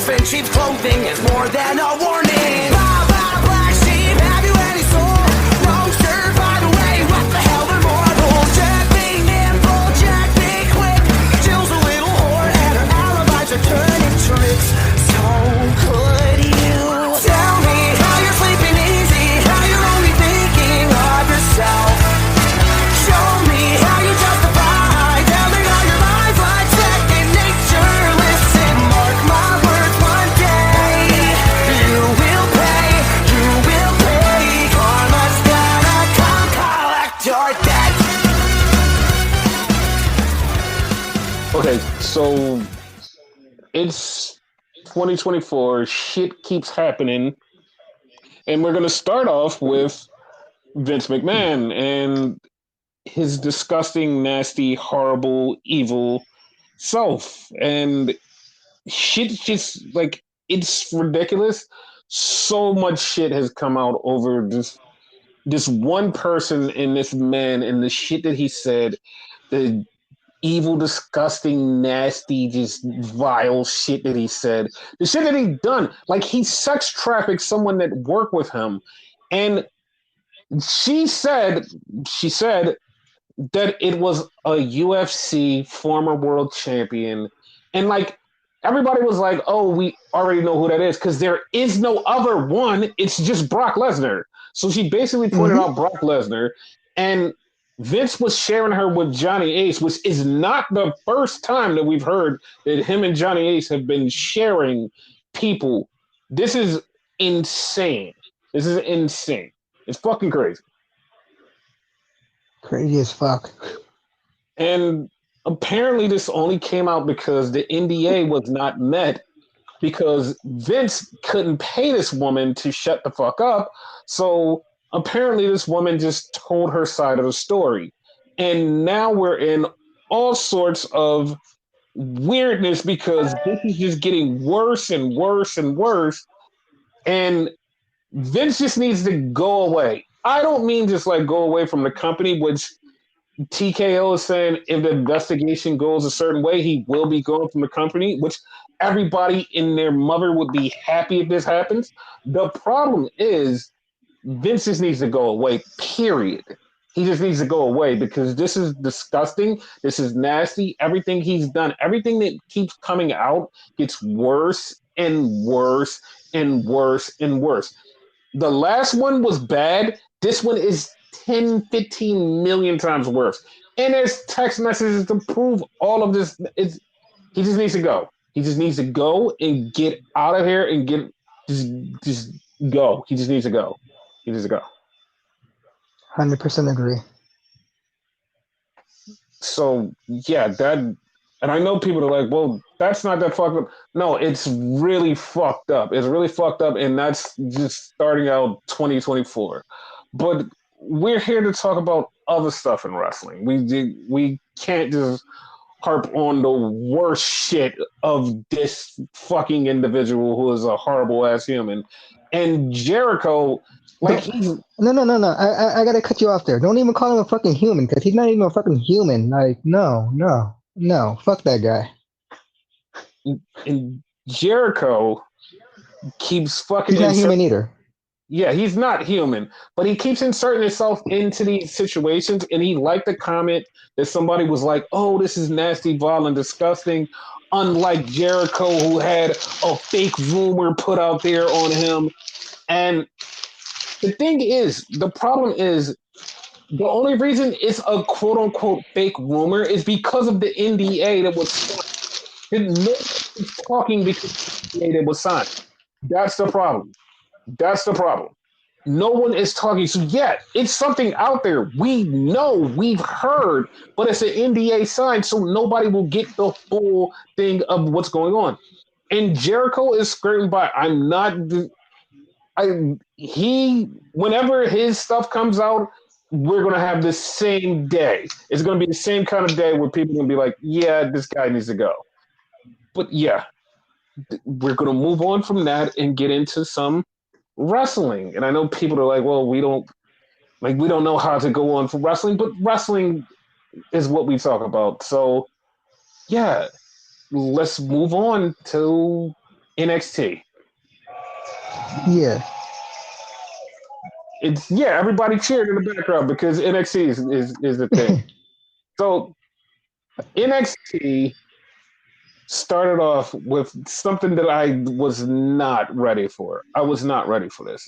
in cheap clothing is more than a warning. Blah, blah, black sheep, have you any soul? Roaster, by the way, what the hell, they're mortals. Jack be nimble, Jack be quick. Jill's a little whore and her alibis are turning tricks. So could you tell me how you're sleeping easy, how you're only thinking of yourself? Show me how you justify telling all your lies like second nature. Listen, mark my words, one day you will pay, karma's gonna come collect your debt. Okay, so it's 2024, shit keeps happening, and we're gonna start off with Vince McMahon and his disgusting, nasty, horrible, evil self. And shit just like it's ridiculous. So much shit has come out over this one person and this man and the shit that he said, the evil, disgusting, nasty, just vile shit that he said, the shit that he done. Like he sex trafficked someone that worked with him, and she said that it was a UFC former world champion, and like everybody was like, "Oh, we already know who that is," because there is no other one. It's just Brock Lesnar. So she basically pointed out Brock Lesnar, and Vince was sharing her with Johnny Ace, which is not the first time that we've heard that him and Johnny Ace have been sharing people. This is insane. This is insane. It's fucking crazy. Crazy as fuck. And apparently this only came out because the NDA was not met, because Vince couldn't pay this woman to shut the fuck up. So apparently this woman just told her side of the story. And now we're in all sorts of weirdness because this is just getting worse and worse and worse. And Vince just needs to go away. I don't mean just like go away from the company, which TKO is saying if the investigation goes a certain way, he will be going from the company, which everybody in their mother would be happy if this happens. The problem is Vince just needs to go away, period. He just needs to go away because this is disgusting. This is nasty. Everything he's done, everything that keeps coming out gets worse and worse and worse and worse. The last one was bad. This one is 10, 15 million times worse. And there's text messages to prove all of this. He just needs to go. He just needs to go and get out of here and just go. He just needs to go. He needs to go. 100% agree. So, yeah, that, and I know people are like, well, that's not that fucked up. No, it's really fucked up. It's really fucked up, and that's just starting out 2024. But we're here to talk about other stuff in wrestling. We can't just harp on the worst shit of this fucking individual who is a horrible ass human. And Jericho, like he's no. I gotta cut you off there. Don't even call him a fucking human because he's not even a fucking human. Like no. Fuck that guy. And Jericho keeps fucking. He's not human either. Yeah, he's not human, but he keeps inserting himself into these situations. And he liked the comment that somebody was like, "Oh, this is nasty, vile, and disgusting." Unlike Jericho, who had a fake rumor put out there on him. And the thing is, the problem is, the only reason it's a quote-unquote fake rumor is because of the NDA that was signed. Nobody's talking because of the NDA that was signed. That's the problem. No one is talking. So, yeah, it's something out there. We know, we've heard, but it's an NDA signed, so nobody will get the full thing of what's going on. And Jericho is skirting by. Whenever his stuff comes out, we're going to have the same day. It's going to be the same kind of day where people are going to be like, yeah, this guy needs to go. But, yeah, we're going to move on from that and get into some wrestling. And I know people are like, well, we don't know how to go on for wrestling, but wrestling is what we talk about. So yeah, let's move on to NXT. Yeah. Everybody cheered in the background because NXT is the thing. So NXT started off with something that I was not ready for. I was not ready for this.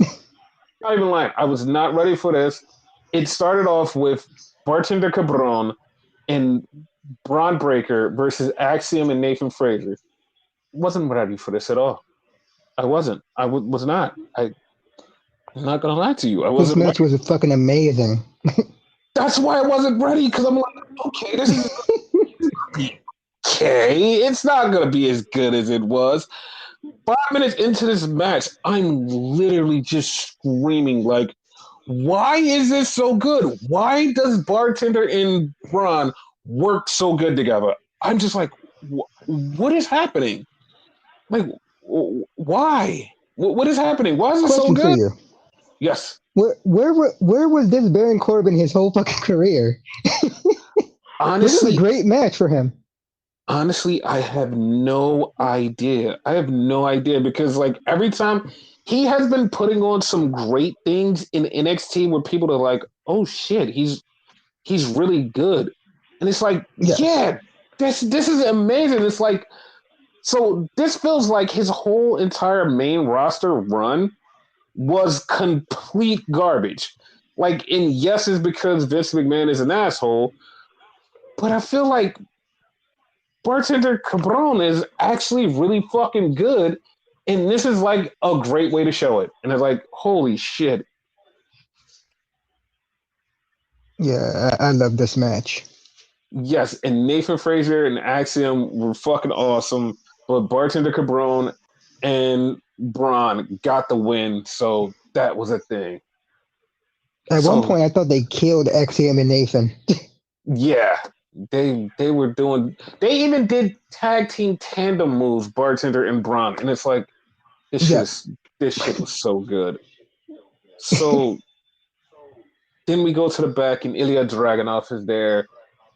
Not even lying. I was not ready for this. It started off with Bartender Cabron and Braun Breaker versus Axiom and Nathan Frazier. Wasn't ready for this at all. I wasn't. Was not. I'm not gonna lie to you. I This wasn't match ready. was fucking amazing. That's why I wasn't ready because I'm like, okay, this is okay. It's not gonna be as good as it was. 5 minutes into this match, I'm literally just screaming like, why is this so good? Why does Bartender and Braun work so good together? I'm just like, what is happening? Like, why? What is happening? Why is it so Question for good? you. Yes. Where was this Baron Corbin his whole fucking career? This is a Honestly, great match for him. honestly, I have no idea. I have no idea because like every time he has been putting on some great things in NXT where people are like, "Oh shit, he's really good." And it's like, Yes. "Yeah, this is amazing." It's like so this feels like his whole entire main roster run was complete garbage. Like, and yes, it's because Vince McMahon is an asshole, but I feel like Bartender Cabron is actually really fucking good, and this is like a great way to show it. And it's like, holy shit. Yeah, I love this match. Yes, and Nathan Frazier and Axiom were fucking awesome, but Bartender Cabron and Braun got the win, so that was a thing. At one So point, I thought they killed XM and Nathan. yeah, they were doing. They even did tag team tandem moves, Bartender and Braun, and it's like this shit Yeah. is this shit was so good. So then we go to the back, and Ilya Dragunov is there,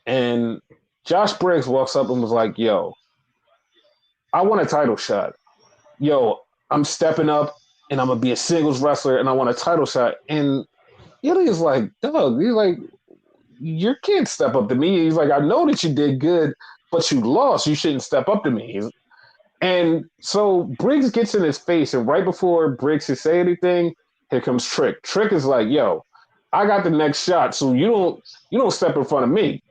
and Josh Briggs walks up and was like, "Yo, I want a title shot. Yo, I'm stepping up, and I'm gonna be a singles wrestler, and I want a title shot." And Ilya's like, "Doug, he's like, you can't step up to me." He's like, "I know that you did good, but you lost. You shouldn't step up to me." And so Briggs gets in his face, and right before Briggs can say anything, here comes Trick. Trick is like, "Yo, I got the next shot, so you don't step in front of me."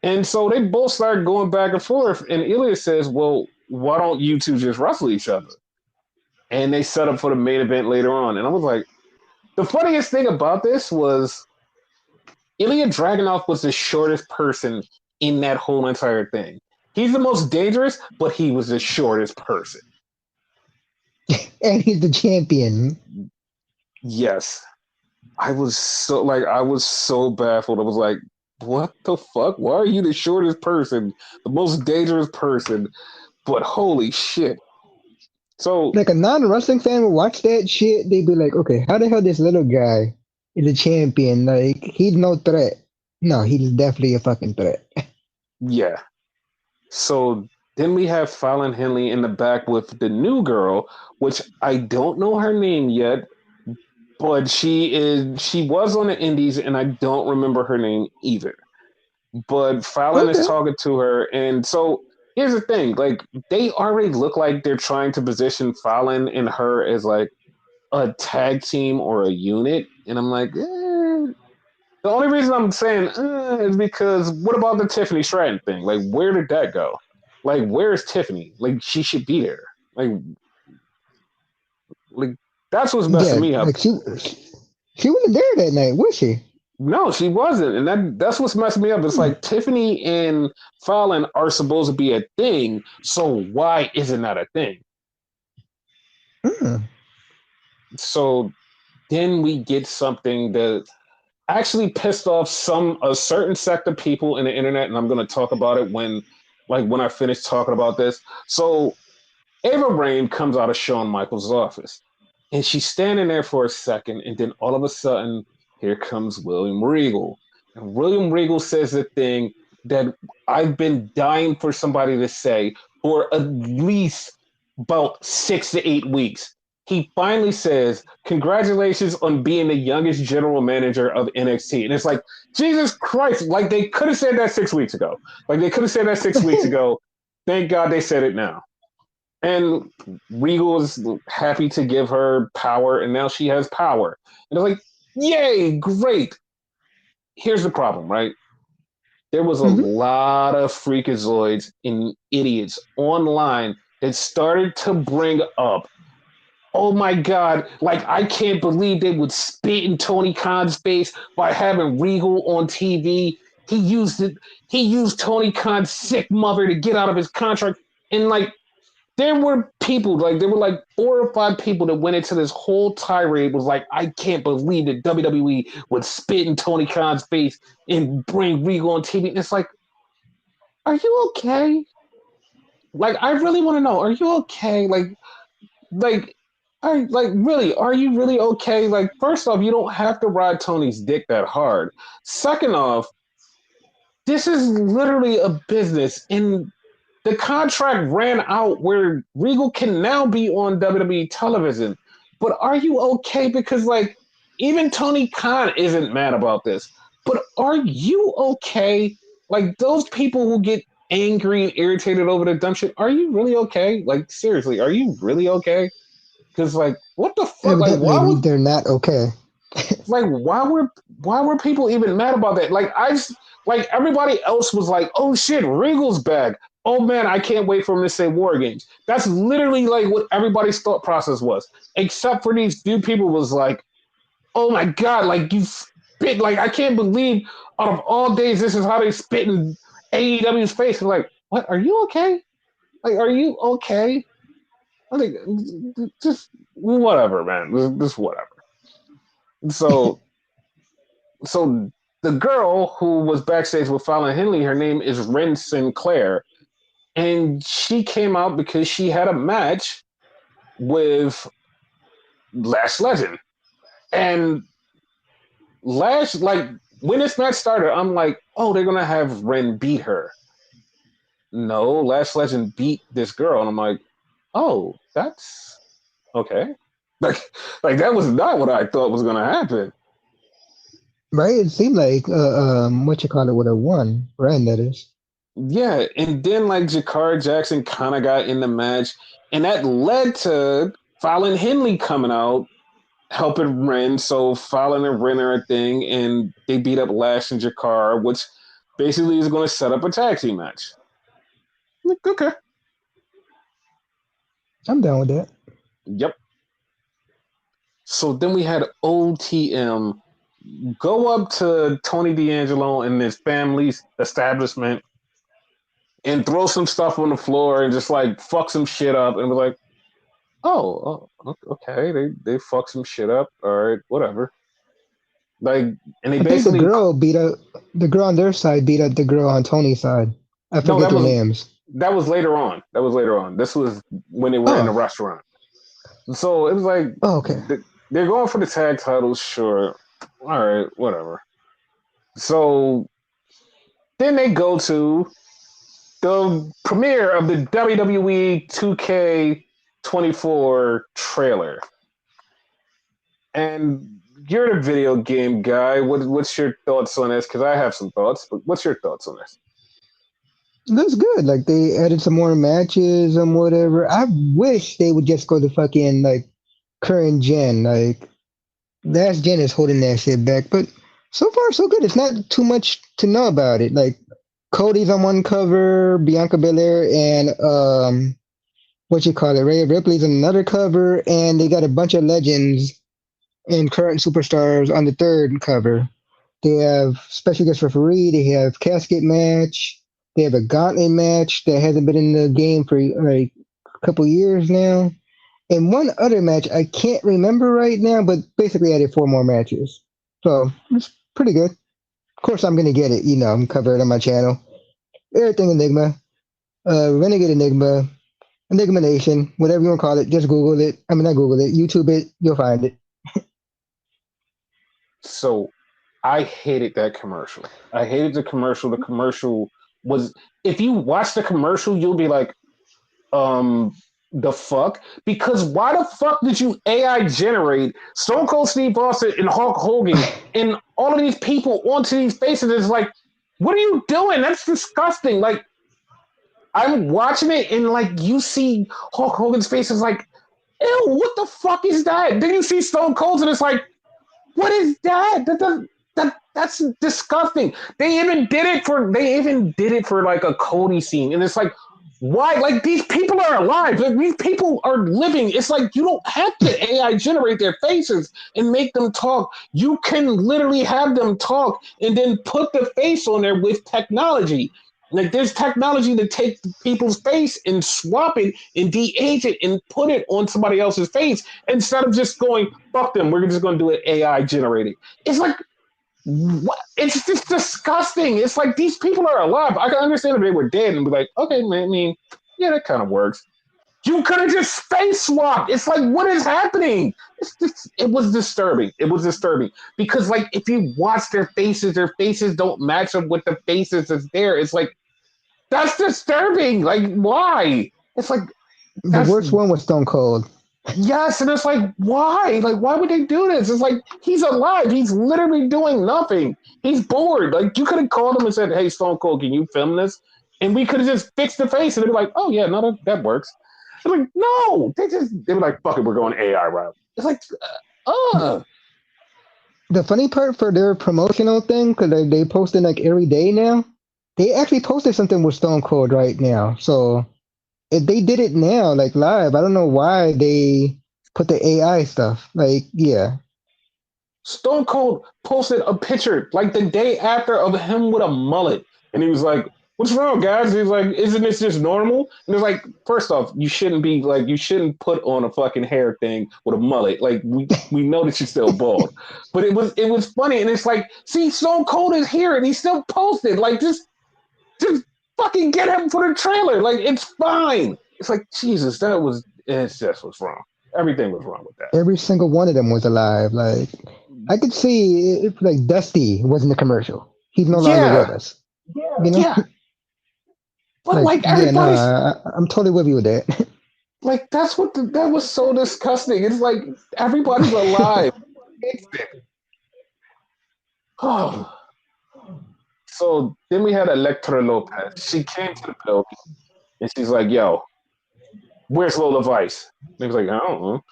And so they both start going back and forth, and Ilya says, "Well, why don't you two just wrestle each other?" And they set up for the main event later on. And I was like, the funniest thing about this was Ilya Dragunov was the shortest person in that whole entire thing. He's the most dangerous, but he was the shortest person. And he's the champion. Yes. I was so baffled. I was like, what the fuck? Why are you the shortest person, the most dangerous person? But holy shit. So Like a non-wrestling fan would watch that shit, they'd be like, okay, how the hell this little guy is a champion? Like, he's no threat. No, he's definitely a fucking threat. yeah. So then we have Fallon Henley in the back with the new girl, which I don't know her name yet, but she was on the Indies and I don't remember her name either. But Fallon is Okay. talking to her, and so here's the thing: like they already look like they're trying to position Fallon and her as like a tag team or a unit, and I'm like, the only reason I'm saying is because what about the Tiffany Stratton thing? Like, where did that go? Like, where is Tiffany? Like, she should be there. Like that's what's messing Yeah, me up. like she wasn't there that night, was she? No, she wasn't, and that's what's messing me up. It's Hmm. like Tiffany and Fallon are supposed to be a thing, so why isn't that a thing? Hmm. So then we get something that actually pissed off a certain sect of people in the internet, and I'm going to talk about it when I finish talking about this. So Ava Rain comes out of Shawn Michaels' office, and she's standing there for a second, and then all of a sudden, here comes William Regal. And William Regal says the thing that I've been dying for somebody to say for at least about 6 to 8 weeks. He finally says, "Congratulations on being the youngest general manager of NXT." And it's like, Jesus Christ, like they could have said that 6 weeks ago. Like they could have said that 6 weeks ago. Thank God they said it now. And Regal is happy to give her power, and now she has power. And it's like, yay, great. Here's the problem, right? There was a lot of freakazoids and idiots online that started to bring up, oh my God, like I can't believe they would spit in Tony Khan's face by having Regal on TV. He used it. He used Tony Khan's sick mother to get out of his contract. And like there were people, like there were like 4 or 5 people that went into this whole tirade was like, I can't believe that WWE would spit in Tony Khan's face and bring Regal on TV. And it's like, are you okay? Like, I really want to know, are you okay? Really, are you really okay? Like, first off, you don't have to ride Tony's dick that hard. Second off, this is literally a business, and the contract ran out where Regal can now be on WWE television. But are you okay? Because like even Tony Khan isn't mad about this. But are you okay? Like those people who get angry and irritated over the dumb shit, are you really okay? Like seriously, are you really okay? Because like what the fuck? Like why Evidently, would they're not okay. like why were people even mad about that? Like everybody else was like, oh shit, Regal's back. Oh man, I can't wait for him to say War Games. That's literally like what everybody's thought process was, except for these few people was like, oh my god, like you spit, like I can't believe out of all days this is how they spit in AEW's face. And like, what? Are you okay? Like, are you okay? I think just whatever, man. Just whatever. So so the girl who was backstage with Fallon Henley, her name is Ren Sinclair, and she came out because she had a match with Lash Legend. And Lash, like when this match started, I'm like, oh, they're gonna have Ren beat her. No, Lash Legend beat this girl, and I'm like, oh, that's okay. Like, like that was not what I thought was gonna happen. Right? It seemed like what you call it would have won. Rand, that is. Yeah, and then like Jakar Jackson kind of got in the match, and that led to Fallon Henley coming out helping Ren. So Fallon and Ren are a thing, and they beat up Lash and Jakar, which basically is going to set up a tag team match. Like, okay, I'm down with that. yep. So then we had OTM go up to Tony D'Angelo and his family's establishment and throw some stuff on the floor and just like fuck some shit up and be like, oh, okay, they fuck some shit up. All right, whatever. Like, and they I think basically the girl on their side beat up the girl on Tony's side. I no, forget their names. that was later on. That was later on. This was when they were in the Oh, restaurant. So it was like oh, okay. they're going for the tag titles, sure. All right, whatever. So then they go to the premiere of the WWE 2K24 trailer. And you're the video game guy. What's your thoughts on this? Because I have some thoughts, but what's your thoughts on this? That's good. Like they added some more matches and whatever. I wish they would just go to fucking like current gen. Like last gen is holding that shit back, but so far so good. It's not too much to know about it. Like Cody's on one cover, Bianca Belair and what you call it, Rhea Ripley's on another cover, and they got a bunch of legends and current superstars on the third cover. They have special guest referee. They have casket match. They have a gauntlet match that hasn't been in the game for like a couple years now. And one other match I can't remember right now, but basically added 4 more matches. So it's pretty good. Of course, I'm gonna get it. You know, I'm covered on my channel. Everything Enigma, Renegade Enigma, Enigma Nation, whatever you want to call it. Just Google it. I mean, not Google it. YouTube it. You'll find it. So I hated that commercial. I hated the commercial. The commercial was, if you watch the commercial, you'll be like, the fuck? Because why the fuck did you AI generate Stone Cold Steve Austin and Hulk Hogan and all of these people onto these faces? It's like, what are you doing? That's disgusting. Like, I'm watching it and like you see Hulk Hogan's face is like, ew, what the fuck is that? Then you see Stone Cold's and it's like, what is that? That's disgusting. They even did it for like a CODY scene, and it's like, why? Like these people are alive. Like, these people are living. It's like you don't have to AI generate their faces and make them talk. You can literally have them talk and then put the face on there with technology. Like there's technology to take people's face and swap it and de-age it and put it on somebody else's face instead of just going, fuck them, we're just going to do it AI generated. It's like, what? It's just disgusting. It's like these people are alive. I can understand if they were dead and be like, okay, man, I mean, yeah, that kind of works. You could have just face swapped. It's like, what is happening? It was disturbing. It was disturbing because, like, if you watch their faces don't match up with the faces that's there. It's like, that's disturbing. Like, why? It's like The worst one was Stone Cold. yes, and it's like, why? Like, why would they do this? It's like he's alive. He's literally doing nothing. He's bored. Like, you could have called him and said, "Hey, Stone Cold, can you film this?" And we could have just fixed the face, and they'd be like, "Oh yeah, no, that works." They're like, no, they were like, fuck it, we're going AI route. It's like, The funny part for their promotional thing, because they posting like every day now, they actually posted something with Stone Cold right now. So if they did it now, like live, I don't know why they put the AI stuff. Like, yeah. Stone Cold posted a picture like the day after of him with a mullet, and he was like, "What's wrong, guys?" He's like, "Isn't this just normal?" And it's like, first off, you shouldn't put on a fucking hair thing with a mullet. Like we know that you're still bald, but it was funny, and it's like, see, Stone Cold is here, and he still posted. Like, just fucking get him for the trailer. Like, it's fine. It's like, Jesus, it's just what's wrong. Everything was wrong with that. Every single one of them was alive. Like, I could see if like Dusty was in the commercial. He's no longer with us. You know? Yeah. But like everybody's I'm totally with you with that. like that was so disgusting. It's like everybody's alive. Oh. So then we had Elektra Lopez. She came to the building and she's like, "Yo, where's Lola Vice?" And he was like, "I don't know."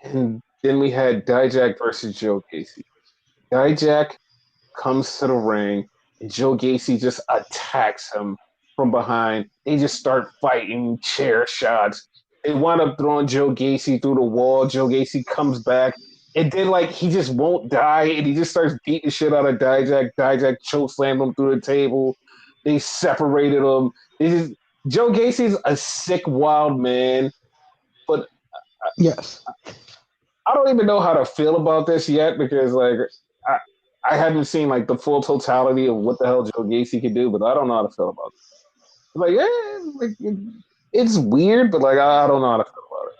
And then we had Dijak versus Joe Gacy. Dijak comes to the ring, and Joe Gacy just attacks him from behind. They just start fighting, chair shots. They wind up throwing Joe Gacy through the wall. Joe Gacy comes back. And then, like, he just won't die, and he just starts beating the shit out of Dijak. Dijak chokeslammed him through the table. They separated him. Joe Gacy's a sick, wild man, but Yes. I don't even know how to feel about this yet because, like, I haven't seen, like, the full totality of what the hell Joe Gacy can do, but I don't know how to feel about it. Like, it's weird, but, like, I don't know how to feel about it.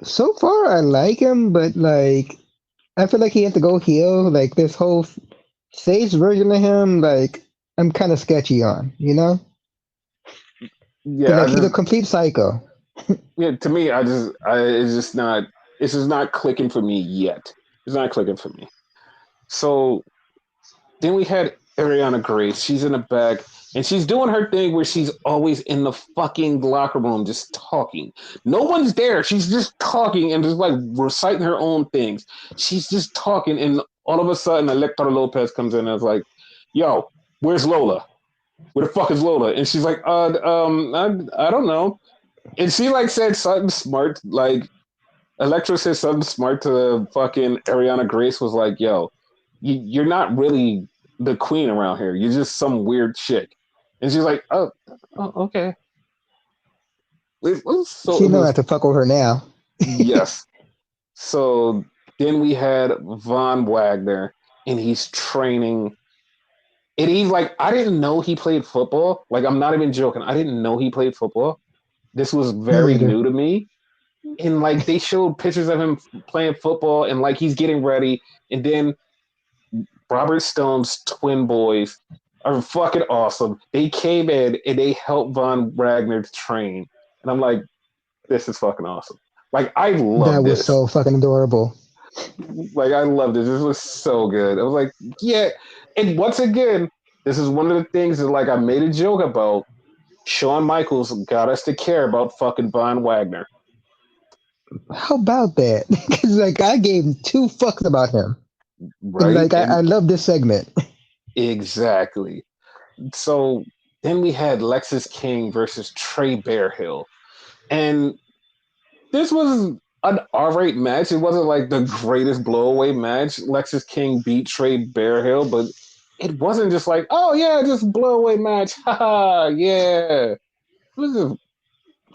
So far, I like him, but like, I feel like he had to go heel. Like this whole face version of him, like I'm kind of sketchy on, you know? Yeah, Like he's a complete psycho. yeah. To me, it's just not clicking for me yet. It's not clicking for me. So then we had Ariana Grace. She's in the back, and she's doing her thing where she's always in the fucking locker room just talking. No one's there. She's just talking and just like reciting her own things. She's just talking, and all of a sudden, Elektra Lopez comes in and is like, "Yo, where's Lola? Where the fuck is Lola?" And she's like, I don't know." And she like said something smart, like Elektra said something smart to fucking Ariana Grace was like, "Yo, you're not really the queen around here. You're just some weird chick." And she's like, "Oh okay." She know not to fuck with her now. Yes. So then we had Von Wagner, and he's training. And he's like, I didn't know he played football. Like, I'm not even joking. I didn't know he played football. This was very new to me. And like, they showed pictures of him playing football, and like, he's getting ready. And then Robert Stone's twin boys, are fucking awesome. They came in and they helped Von Wagner train, and I'm like, this is fucking awesome. Like I That love was this. so fucking adorable. Like I love this. This was so good. I was like, yeah. And once again, this is one of the things that like I made a joke about. Shawn Michaels got us to care about fucking Von Wagner. How about that? Because like I gave two fucks about him, and Right? like I And love this segment. exactly. So then we had Lexis King versus Trey Bearhill. And this was an R-rate match. It wasn't like the greatest blowaway match. Lexis King beat Trey Bearhill, but it wasn't just like, oh yeah, just blowaway match. Haha, yeah. It was just,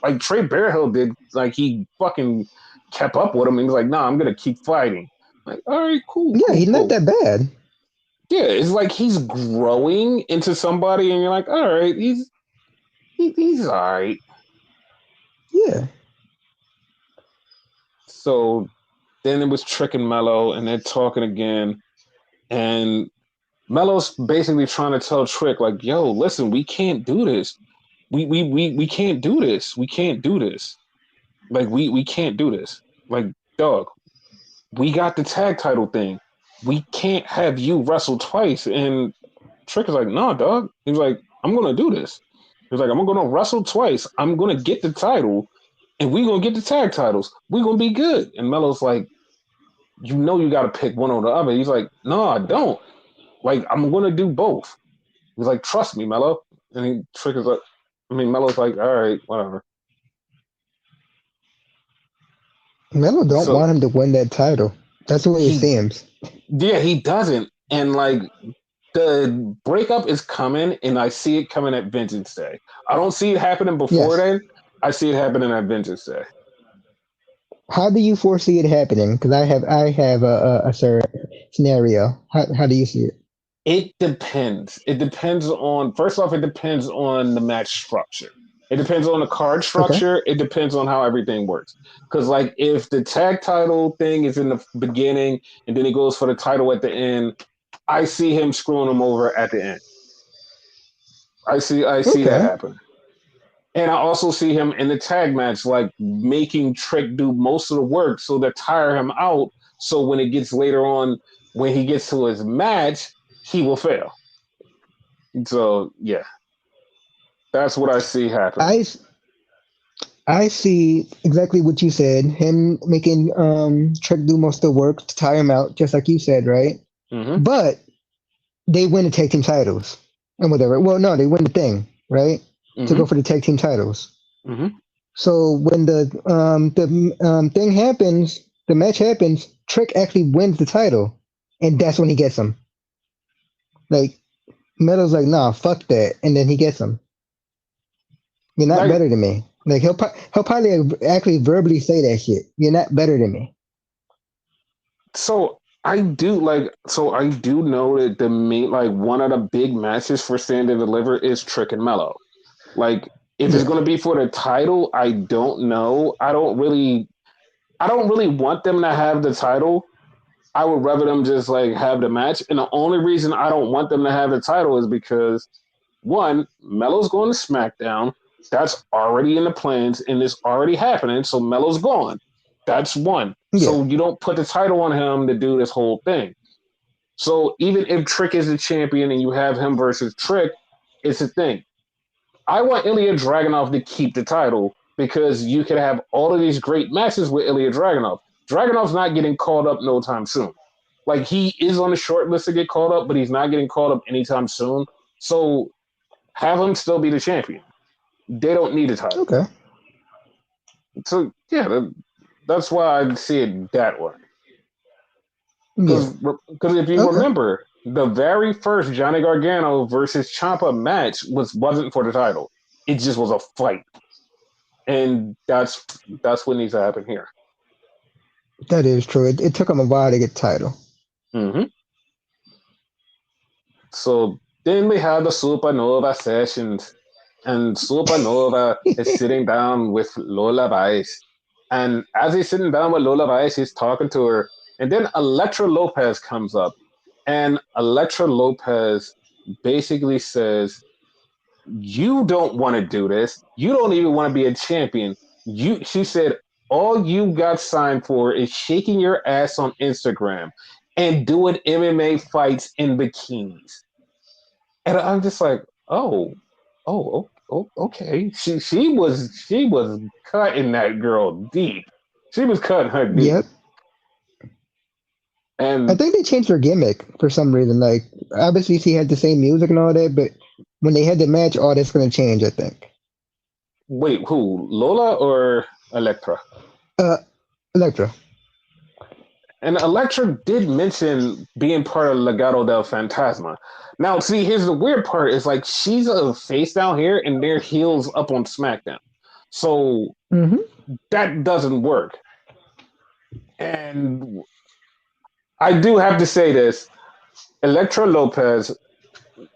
like Trey Bearhill did, like he fucking kept up with him and he's like, nah, I'm gonna keep fighting. Like, all right, cool, Yeah, cool, he's not cool. that bad. Yeah, it's like he's growing into somebody, and you're like, all right, he's all right. Yeah. So then it was Trick and Mello, and they're talking again, and Mello's basically trying to tell Trick, like, yo, listen, we can't do this. We can't do this. We can't do this. Like we can't do this. Like, dog, we got the tag title thing. We can't have you wrestle twice. And Trick is like, nah, dog. He's like, I'm gonna do this. He's like, I'm gonna wrestle twice. I'm gonna get the title, and we gonna get the tag titles. We gonna be good. And Mello's like, you know, you gotta pick one or the other. He's like, no, I don't. Like, I'm gonna do both. He's like, trust me, Mello. And Trick is like, Mello's like, all right, whatever. Melo don't So want him to win that title. That's the way it he, seems. yeah, he doesn't. And like, the breakup is coming, and I see it coming at Vengeance Day. I don't see it happening before Yes. then. I see it happening at Vengeance Day. How do you foresee it happening? Because I have a certain scenario. How do you see it? It depends. It depends on, first off, it depends on the match structure. It depends on the card Okay. structure. It depends on how everything works. Because, like, if the tag title thing is in the beginning and then he goes for the title at the end, I see him screwing him over at the end. I see that Okay. happen. And I also see him in the tag match, like making Trick do most of the work so they tire him out. So when it gets later on, when he gets to his match, he will fail. So yeah, that's what I see happening. I I see exactly what you said. Him making Trick do most of the work to tire him out, just like you said, right? Mm-hmm. But they win the tag team titles and whatever. Well, no, they win the thing, right? To go Mm-hmm. for the tag team titles. Mm-hmm. So when the thing happens, the match happens, Trick actually wins the title, and that's when he gets him. Like Metal's like, nah, fuck that, and then he gets him. You're not Like better than me. Like he'll probably actually verbally say that shit. You're not better than me. so I do know that the main like one of the big matches for Stand and Deliver is Trick and Mello. Like if it's Yeah. gonna be for the title, I don't know. I don't really want them to have the title. I would rather them just like have the match. And the only reason I don't want them to have the title is because one, Melo's going to SmackDown. That's already in the plans and it's already happening. So Melo's gone. That's one. Yeah. So you don't put the title on him to do this whole thing. So even if Trick is the champion and you have him versus Trick, it's a thing. I want Ilya Dragunov to keep the title because you could have all of these great matches with Ilya Dragunov. Dragunov's not getting called up no time soon. Like he is on the short list to get called up, but he's not getting called up anytime soon. So have him still be the champion. They don't need a title. Okay. So yeah, that's why I see it that way. Yeah. Because if you Okay. remember, the very first Johnny Gargano versus Ciampa match wasn't for the title. It just was a fight, and that's what needs to happen here. That is true. It took him a while to get the title. Mm-hmm. So then we have the Supernova sessions, and Supernova is sitting down with Lola Vice. And as he's sitting down with Lola Vice, he's talking to her. And then Elektra Lopez comes up. And Elektra Lopez basically says, "You don't want to do this. You don't even want to be a champion." She said, "All you got signed for is shaking your ass on Instagram and doing MMA fights in bikinis." And I'm just like, okay. She was cutting that girl deep. She was cutting her deep. Yep. I And think they changed her gimmick for some reason. Like, obviously she had the same music and all that, but when they had the match, all that's gonna change. I think. wait, who? Lola or Elektra? Uh, Electra. And Elektra did mention being part of Legado del Fantasma. Now, see, here's the weird part: is like she's a face down here, and they're heels up on SmackDown. So Mm-hmm. that doesn't work. And I do have to say this: Elektra Lopez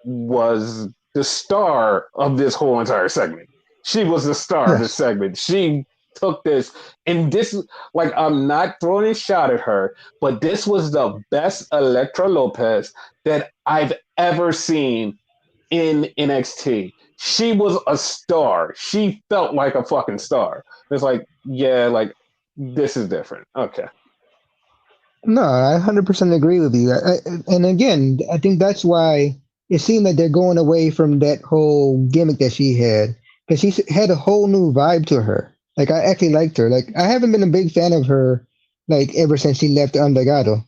was the star of this whole entire segment. She was the star of this Yes. segment. She took this, and this, like, I'm not throwing a shot at her, but this was the best Elektra Lopez that I've ever seen in NXT. She was a star. She felt like a fucking star. It's like, yeah, like, this is different. Okay. No, I 100% agree with you. And again, I think that's why it seemed like they're going away from that whole gimmick that she had because had a whole new vibe to her. Like I actually liked her. Like I haven't been a big fan of her like ever since she left Undergado.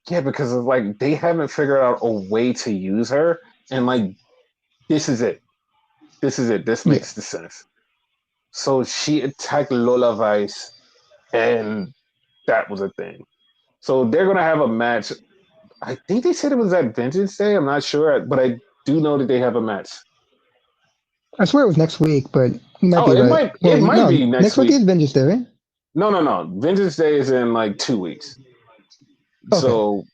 Yeah, because of, like, they haven't figured out a way to use her, and like, this is it. This is it. This Yeah. makes the sense. So she attacked Lola Vice, and that was a thing. So they're gonna have a match. I think they said it was at Vengeance Day. I'm not sure, but I do know that they have a match. I swear it was next week, but you might Oh, be it right. might it Well, might no, be next next week week. is Vengeance Day, right? No, no, no. Vengeance Day is in like 2 weeks. Okay. So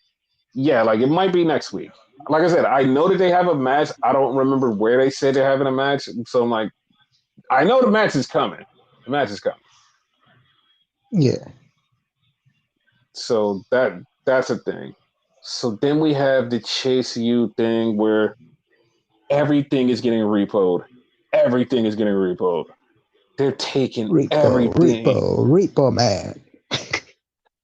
yeah, like it might be next week. Like I said, I know that they have a match. I don't remember where they said they're having a match. So I'm like, I know the match is coming. The match is coming. Yeah. So that's a thing. So then we have the Chase U thing where everything is getting repoed. Everything is getting repoed. They're taking everything. Repo man.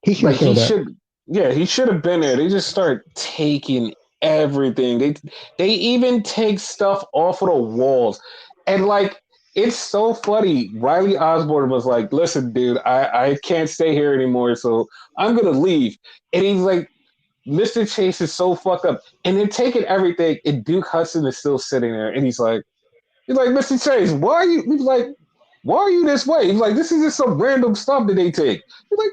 He should have Like he showed up. should, yeah, he should have been there. They just start taking everything. They even take stuff off of the walls, and like it's so funny. Riley Osborne was like, "Listen, dude, I can't stay here anymore, so I'm gonna leave." And he's like, "Mr. Chase is so fucked up," and they're taking everything. And Duke Hudson is still sitting there, and he's like, "Mr. Chase, why are you?" He's like, "Why are you this way?" He's like, "This is just some random stuff that they take." He's like,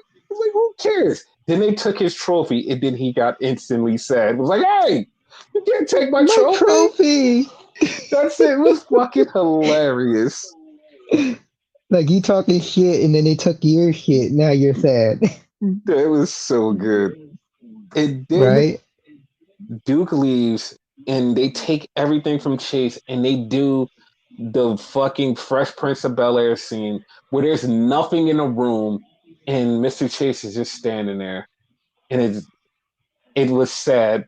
"Who cares?" Then they took his trophy, and then he got instantly sad. It was like, "Hey, you can't take my My trophy." trophy. That's it. It was fucking hilarious. Like you talking shit and then they took your shit. Now you're sad. That was so good. And then Right? Duke leaves, and they take everything from Chase, and they do the fucking Fresh Prince of Bel Air scene where there's nothing in the room, and Mr. Chase is just standing there, and it was sad.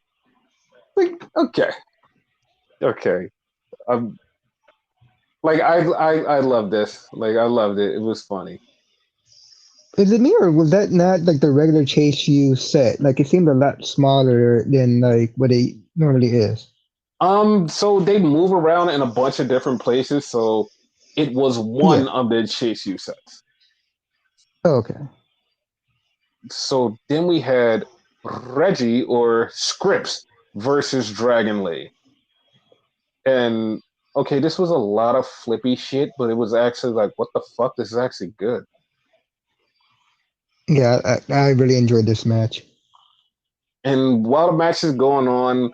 Like, okay, okay, um, like I love this. Like I loved it. It was funny. Is it me or was that not like the regular Chase U set? Like it seemed a lot smaller than like what it normally is. So they move around in a bunch of different places, so it was Yeah. one of the Chase U sets. Oh, okay. So then we had Reggie or Scripps versus Dragon Lee. And okay, this was a lot of flippy shit, but it was actually like, what the fuck? This is actually good. Yeah, I really enjoyed this match. And while the match is going on,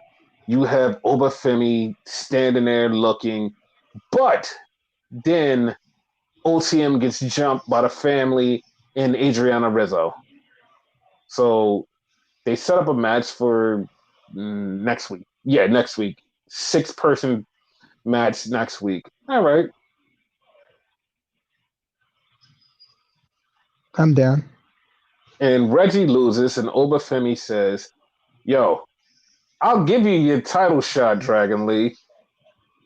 you have Obafemi standing there looking, but then OTM gets jumped by the family and Adriana Rizzo. So they set up a match for next week. Yeah, next week. 6-person match next week. All right. I'm down. And Reggie loses, and Obafemi says, "Yo, I'll give you your title shot, Dragon Lee.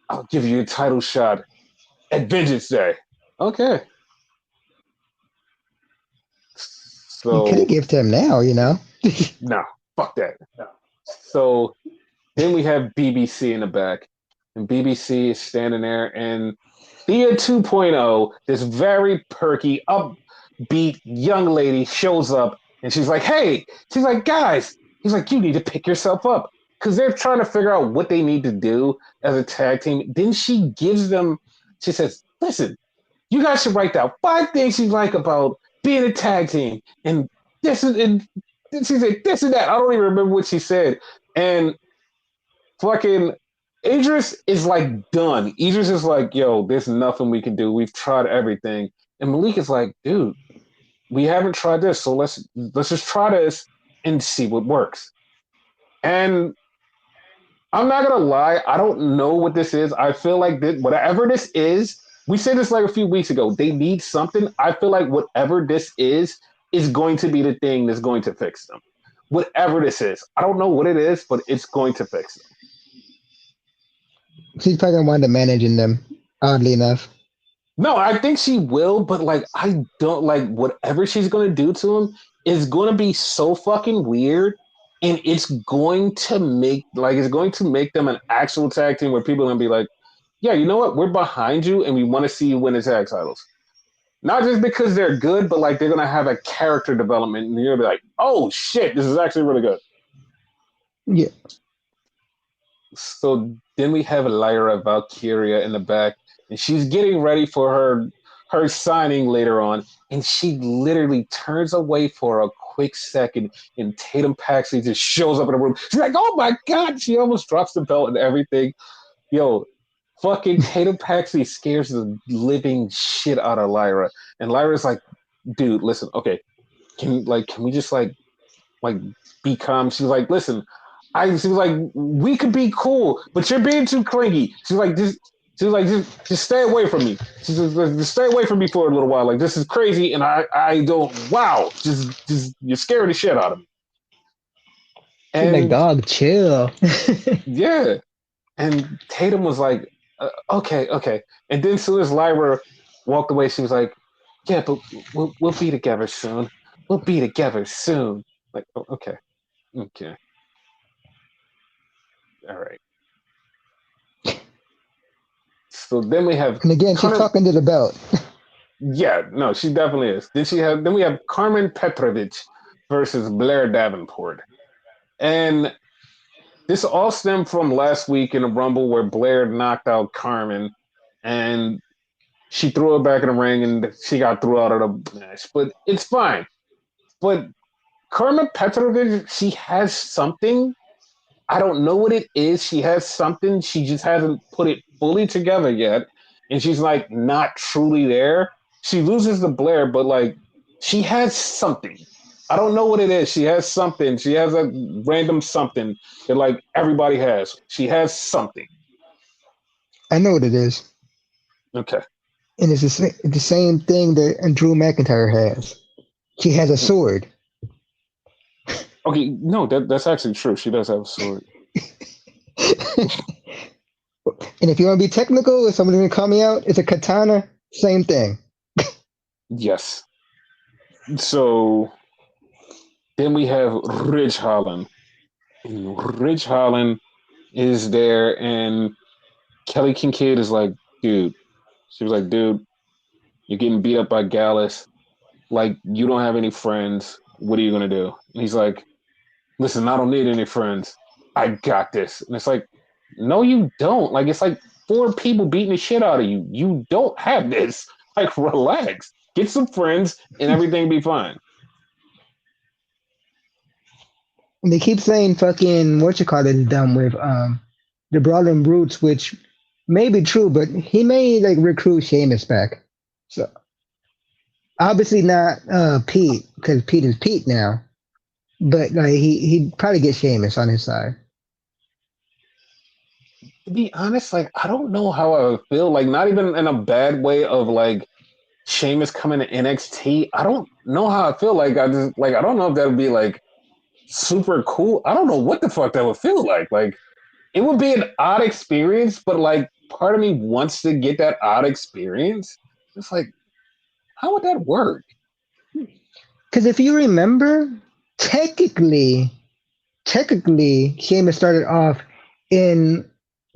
I'll give you your title shot at Vengeance Day. Okay. You could have So, given to him now, you know. no, fuck that. So then we have BBC in the back, and BBC is standing there, and Thea 2.0, this very perky, upbeat young lady shows up, and she's like, "Hey," she's like, "Guys," he's like, "You need to pick yourself up," because they're trying to figure out what they need to do as a tag team. Then she gives them, she says, "Listen, you guys should write down 5 things you like about being a tag team, and this is and she said this and that. I don't even remember what she said, and fucking Idris is like done. Idris is like, yo, there's nothing we can do. We've tried everything. And Malik is like, dude, we haven't tried this, so let's just try this and see what works. And I'm not gonna lie, I don't know what this is. I feel like whatever this is, we said this like a few weeks ago. They need something. I feel like whatever this is going to be the thing that's going to fix them. Whatever this is, I don't know what it is, but it's going to fix them. She's probably gonna wind up managing them, oddly enough. No, I think she will, but like I don't like whatever she's gonna do to him is gonna be so fucking weird, and it's going to make them an actual tag team where people are gonna be like, yeah, you know what, we're behind you and we want to see you win the tag titles. Not just because they're good, but like they're gonna have a character development, and you're gonna be like, oh shit, this is actually really good. Yeah. So then we have Lyra Valkyria in the back, and she's getting ready for her signing later on, and she literally turns away for a quick second, and Tatum Paxley just shows up in the room. She's like, "Oh my god!" She almost drops the belt and everything. Yo, fucking Tatum Paxley scares the living shit out of Lyra, and Lyra's like, "Dude, listen, okay, can we just like be calm?" She's like, "Listen." She was like, we could be cool, but you're being too clingy. Just stay away from me. She's like, just stay away from me for a little while. Like, this is crazy, and I don't. Wow, just you're scaring the shit out of me. She's like, And dog, chill. yeah, and Tatum was like, okay. And then as soon as Lyra walked away, she was like, yeah, but we'll be together soon. We'll be together soon. Like, okay. All right. So then we have And again, she's talking to the belt. Yeah, no, she definitely is. Then we have Carmen Petrovic versus Blair Davenport. And this all stemmed from last week in a Rumble where Blair knocked out Carmen and she threw her back in the ring and she got thrown out of the match. But it's fine. But Carmen Petrovic, she has something. I don't know what it is. She has something. She just hasn't put it fully together yet. And she's like not truly there. She loses to Blair, but like she has something. I don't know what it is. She has something. She has a random something that like everybody has. She has something. I know what it is. Okay. And it's the same thing that Drew McIntyre has. She has a sword. Okay, no, that's actually true. She does have a sword. And if you want to be technical, if someone's going to call me out, it's a katana. Same thing. Yes. So then we have Ridge Holland. And Ridge Holland is there, and Kelly Kincaid is like, dude. She was like, dude, you're getting beat up by Gallus. Like, you don't have any friends. What are you going to do? And he's like, listen, I don't need any friends. I got this. And it's like, no, you don't. Like, it's like 4 people beating the shit out of you. You don't have this. Like, relax. Get some friends and everything be fine. And they keep saying fucking is done with the Brawling Brutes, which may be true, but he may like recruit Sheamus back. So obviously not Pete, because Pete is Pete now. But like he'd probably get Sheamus on his side. To be honest, like, I don't know how I feel. Like, not even in a bad way of like Sheamus coming to NXT. I don't know how I feel. Like, I don't know if that would be like super cool. I don't know what the fuck that would feel like. Like, it would be an odd experience, but like, part of me wants to get that odd experience. It's like, how would that work? Because if you remember, technically, Sheamus started off in,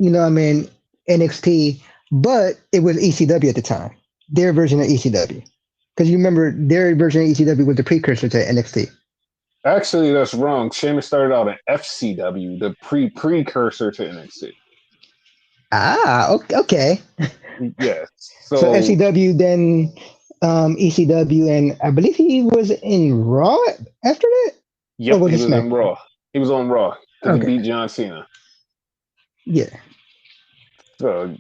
I mean, NXT, but it was ECW at the time, their version of ECW. Because you remember, their version of ECW was the precursor to NXT. Actually, that's wrong. Sheamus started out in FCW, the precursor to NXT. Ah, okay. Yes. So So, FCW, then ECW, and I believe he was in Raw after that? Or yep, was he it was in SmackDown? Raw. He was on Raw because he Okay. beat John Cena. Yeah. So,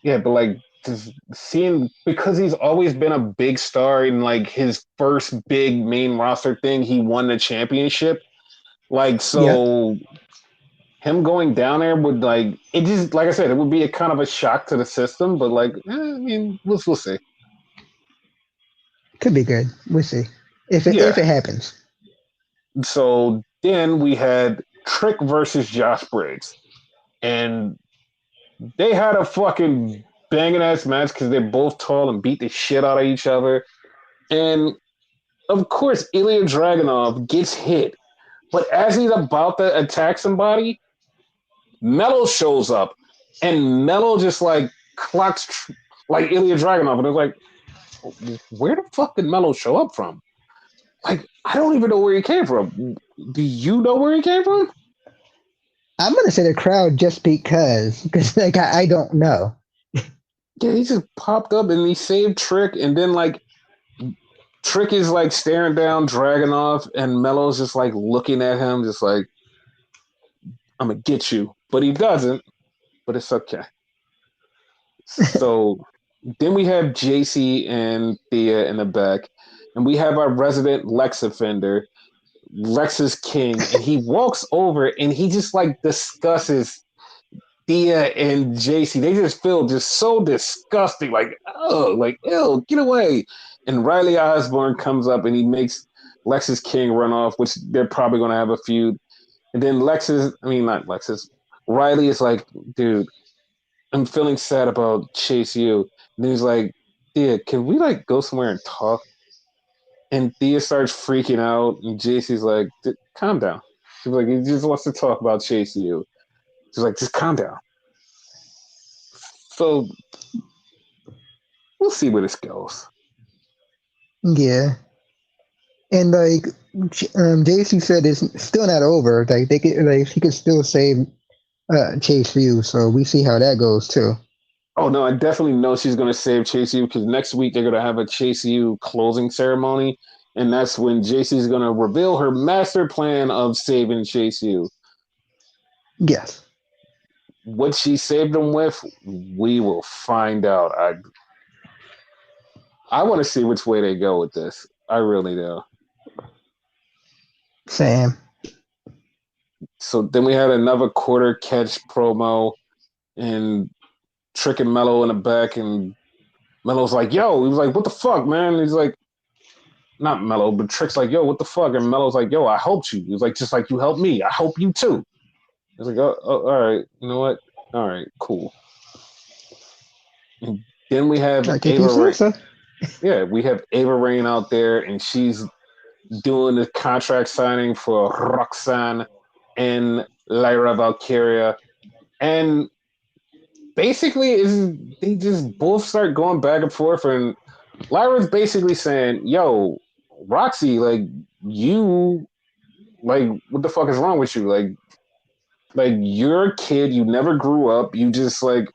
yeah, but like, just seeing, because he's always been a big star in like his first big main roster thing, he won the championship. Like, Yep. so him going down there would, like, it just, like I said, it would be a kind of a shock to the system, but like, I mean, we'll see. Could be good. We'll see. If Yeah. it happens. So then we had Trick versus Josh Briggs, and they had a fucking banging ass match because they're both tall and beat the shit out of each other. And of course, Ilya Dragunov gets hit, but as he's about to attack somebody, Mello shows up, and Mello just like clocks like Ilya Dragunov, and it's like, where the fuck did Mello show up from? Like, I don't even know where he came from. Do you know where he came from? I'm gonna say the crowd just because like I don't know. Yeah, he just popped up and he saved Trick, and then like Trick is like staring down Dragunov, and Mello's just like looking at him, just like, I'm gonna get you. But he doesn't, but it's okay. So then we have JC and Thea in the back, and we have our resident Lex offender, Lex's King, and he walks over and he just like discusses Thea and JC. They just feel just so disgusting, like, oh, like, ew, get away. And Riley Osborne comes up and he makes Lex's King run off, which they're probably going to have a feud. And then not Lex's, Riley is like, dude, I'm feeling sad about Chase U. And then he's like, Thea, can we like go somewhere and talk? And Thea starts freaking out, and JC's like, calm down. She's like, he just wants to talk about Chase U. She's like, just calm down. So we'll see where this goes. Yeah. And like JC said, it's still not over. Like they could, like he could still save Chase View. So we see how that goes too. Oh no, I definitely know she's gonna save Chase U because next week they're gonna have a Chase U closing ceremony, and that's when JC's gonna reveal her master plan of saving Chase U. Yes. What she saved him with, we will find out. I want to see which way they go with this. I really do. Sam. So then we had another quarter catch promo, and Trick and Mello in the back, and Mello's like, yo, he was like, what the fuck, man? He's like, not Mello, but Trick's like, yo, what the fuck? And Mello's like, yo, I helped you. He was like, just like you helped me. I help you too. He's like, all right, you know what? All right, cool. And then we have Like if you Ava say Rain. so. Yeah, we have Ava Rain out there, and she's doing the contract signing for Roxanne and Lyra Valkyria. And basically, they just both start going back and forth, and Lyra's basically saying, yo, Roxy, like, you, like, what the fuck is wrong with you? Like you're a kid, you never grew up, you just, like,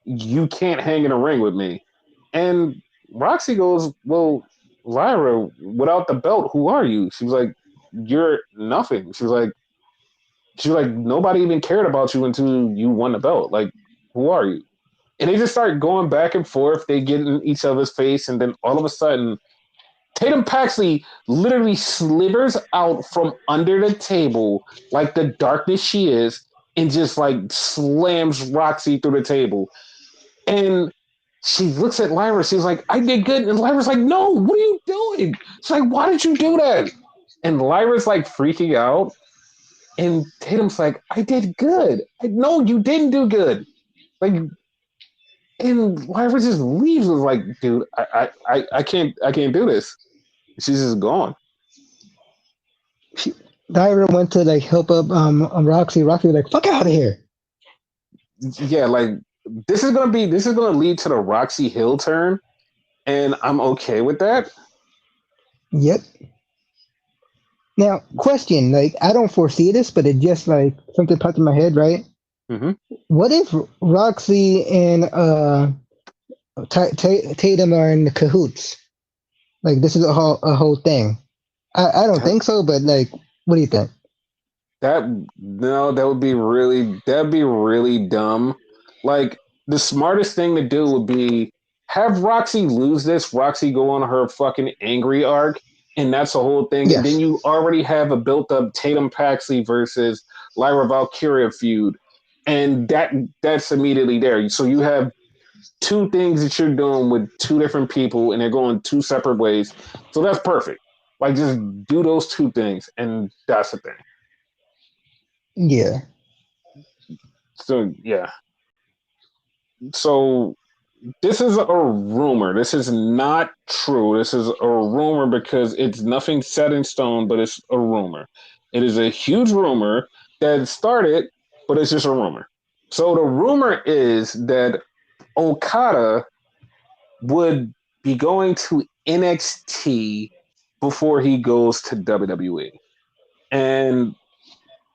you can't hang in a ring with me. And Roxy goes, well, Lyra, without the belt, who are you? She was like, you're nothing. She was like, nobody even cared about you until you won the belt. Like, who are you? And they just start going back and forth. They get in each other's face, and then all of a sudden, Tatum Paxley literally slithers out from under the table like the darkness she is, and just like slams Roxy through the table. And she looks at Lyra. She's like, I did good. And Lyra's like, no, what are you doing? She's like, why did you do that? And Lyra's like freaking out. And Tatum's like, I did good. No, you didn't do good. Like, and Lyra just leaves. Was like, dude, I can't do this. She's just gone. She, Lyra went to like help up Roxy. Roxy was like, "Fuck out of here." Yeah, like this is gonna lead to the Roxy Hill turn, and I'm okay with that. Yep. Now, question: like, I don't foresee this, but it just like something popped in my head. Right? Mm-hmm. What if Roxy and Tatum are in the cahoots? Like, this is a whole thing. I don't think so, but like, what do you think? That no, that'd be really dumb. Like the smartest thing to do would be have Roxy lose this, Roxy go on her fucking angry arc, and that's the whole thing. And then Yes. you already have a built up Tatum Paxley versus Lyra Valkyria feud. And that's immediately there. So you have two things that you're doing with two different people and they're going two separate ways. So that's perfect. Like just do those two things and that's the thing. Yeah. So yeah. So this is a rumor. This is not true. This is a rumor because it's nothing set in stone, but it's a rumor. It is a huge rumor that started, but it's just a rumor. So the rumor is that Okada would be going to NXT before he goes to WWE. And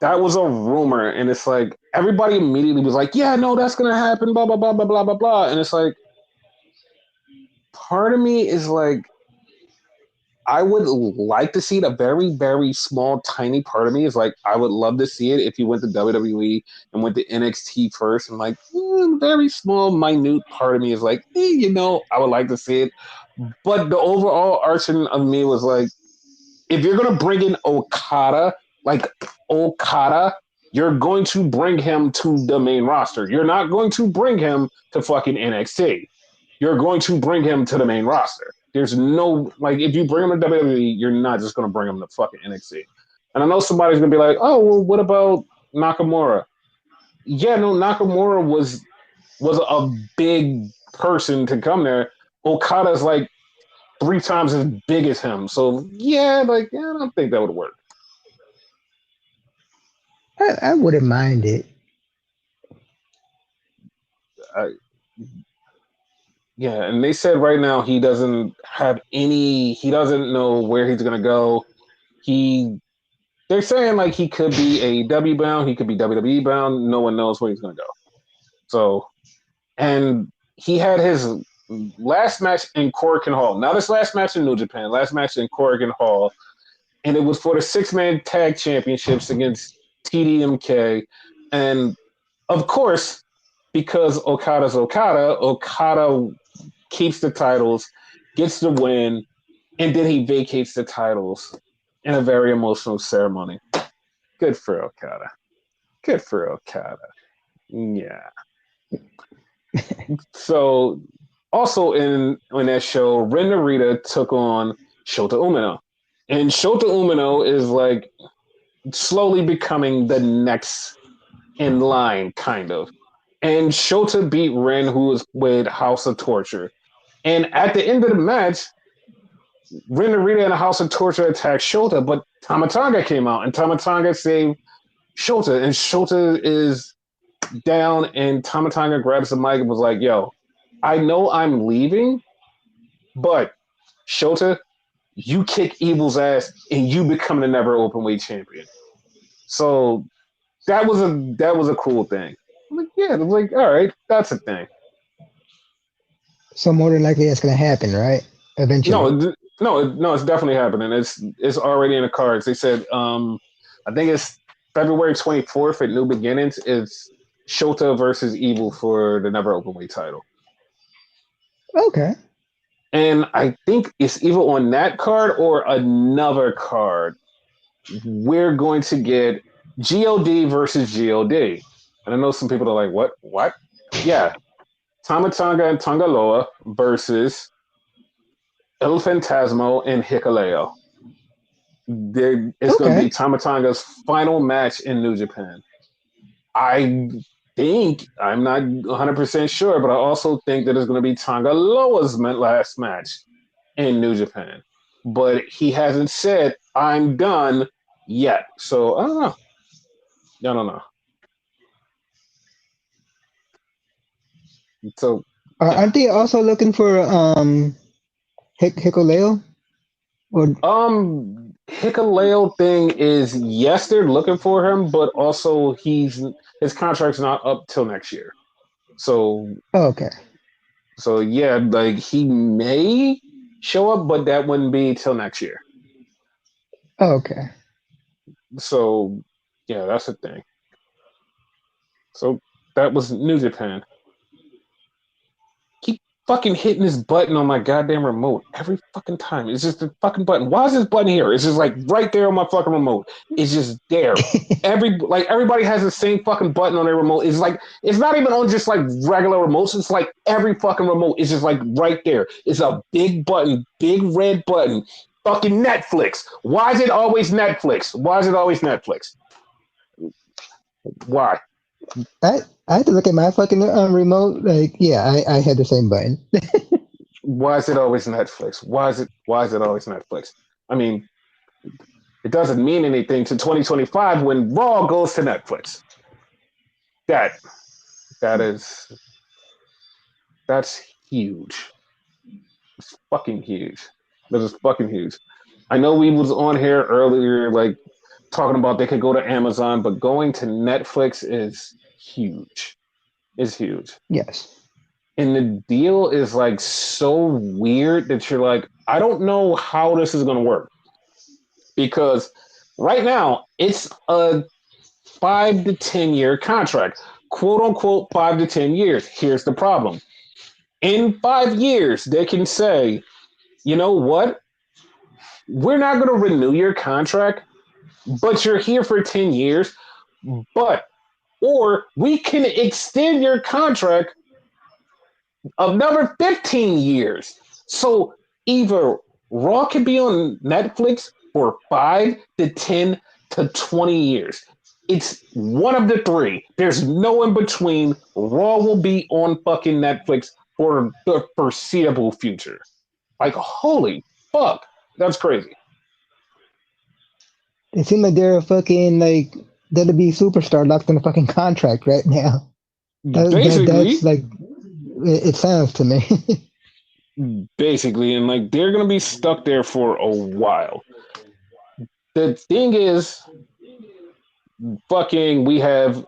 that was a rumor. And it's like everybody immediately was like, yeah, no, that's gonna happen, blah, blah, blah, blah, blah, blah, blah. And it's like part of me is like, I would like to see it. A very, very small, tiny part of me is like, I would love to see it if he went to WWE and went to NXT first. And like, very small, minute part of me is like, I would like to see it. But the overall arching of me was like, if you're gonna bring in Okada, you're going to bring him to the main roster. You're not going to bring him to fucking NXT. You're going to bring him to the main roster. There's no like if you bring him to WWE, you're not just gonna bring him to fucking NXT. And I know somebody's gonna be like, oh well, what about Nakamura? Yeah, no, Nakamura was a big person to come there. Okada's like 3 times as big as him. So yeah, I don't think that would work. I wouldn't mind it. I, yeah, and they said right now he doesn't have any. He doesn't know where he's gonna go. He they're saying like he could be AEW bound, he could be WWE bound. No one knows where he's gonna go. So and he had his last match in Korakuen Hall. Now this last match in New Japan, last match in Korakuen Hall, and it was for the 6-man tag championships against TDMK. And of course, because Okada's Okada keeps the titles, gets the win, and then he vacates the titles in a very emotional ceremony. Good for Okada. Good for Okada. Yeah. So also in that show, Ren Narita took on Shota Umino. And Shota Umino is like slowly becoming the next in line, kind of. And Shota beat Ren, who was with House of Torture. And at the end of the match, Ren Narita and the House of Torture attacked Shota, but Tamatanga came out, and Tamatanga saved Shota. And Shota is down, and Tamatanga grabs the mic and was like, yo, I know I'm leaving, but Shota, you kick Evil's ass, and you become the never openweight champion. So that was a cool thing. I'm like, yeah, like, all right, that's a thing. So more than likely that's gonna happen, right? Eventually. No, it's definitely happening. It's already in the cards. They said, I think it's February 24th at New Beginnings. It's Shota versus Evil for the never openweight title, Okay. and I think it's either on that card or another card. We're going to get God versus God, and I know some people are like, what? What? Yeah, Tamatanga and Tangaloa versus El Fantasmo and Hikaleo. It's going to be Okay. Tama Tonga's final match in New Japan. I think, I'm not 100% sure, but I also think that it's going to be Tonga Loa's last match in New Japan. But he hasn't said, I'm done yet. So I don't know. I don't know. So, yeah. Aren't they also looking for Hikuleo? Or Hikuleo thing is, yes, they're looking for him, but also his contract's not up till next year. So okay. yeah, like he may show up, but that wouldn't be till next year. Okay. So yeah, that's the thing. So that was New Japan. Keep fucking hitting this button on my goddamn remote every fucking time. It's just a fucking button. Why is this button here? It's just like right there on my fucking remote. It's just there. Everybody has the same fucking button on their remote. It's like it's not even on just like regular remotes. It's like every fucking remote is just like right there. It's a big button, big red button. Fucking Netflix. Why is it always Netflix? Why is it always Netflix? Why? I had to look at my fucking remote. Like, yeah, I had the same button. Why is it always Netflix? Why is it always Netflix? I mean, it doesn't mean anything to 2025 when Raw goes to Netflix. That that is that's huge. It's fucking huge. That is fucking huge. I know we was on here earlier, like talking about they could go to Amazon, but going to Netflix is huge. Is huge. Yes. And the deal is like so weird that you're like, I don't know how this is gonna work. Because right now it's a 5 to 10 year contract, quote unquote 5 to 10 years. Here's the problem: in 5 years, they can say, you know what? We're not going to renew your contract, but you're here for 10 years. But, or we can extend your contract another 15 years. So either Raw can be on Netflix for 5 to 10 to 20 years. It's one of the three. There's no in between. Raw will be on fucking Netflix for the foreseeable future. Like, holy fuck. That's crazy. It seems like they're a fucking like WWE superstar locked in a fucking contract right now. That's Basically, like it sounds to me. and like they're gonna be stuck there for a while. The thing is, fucking we have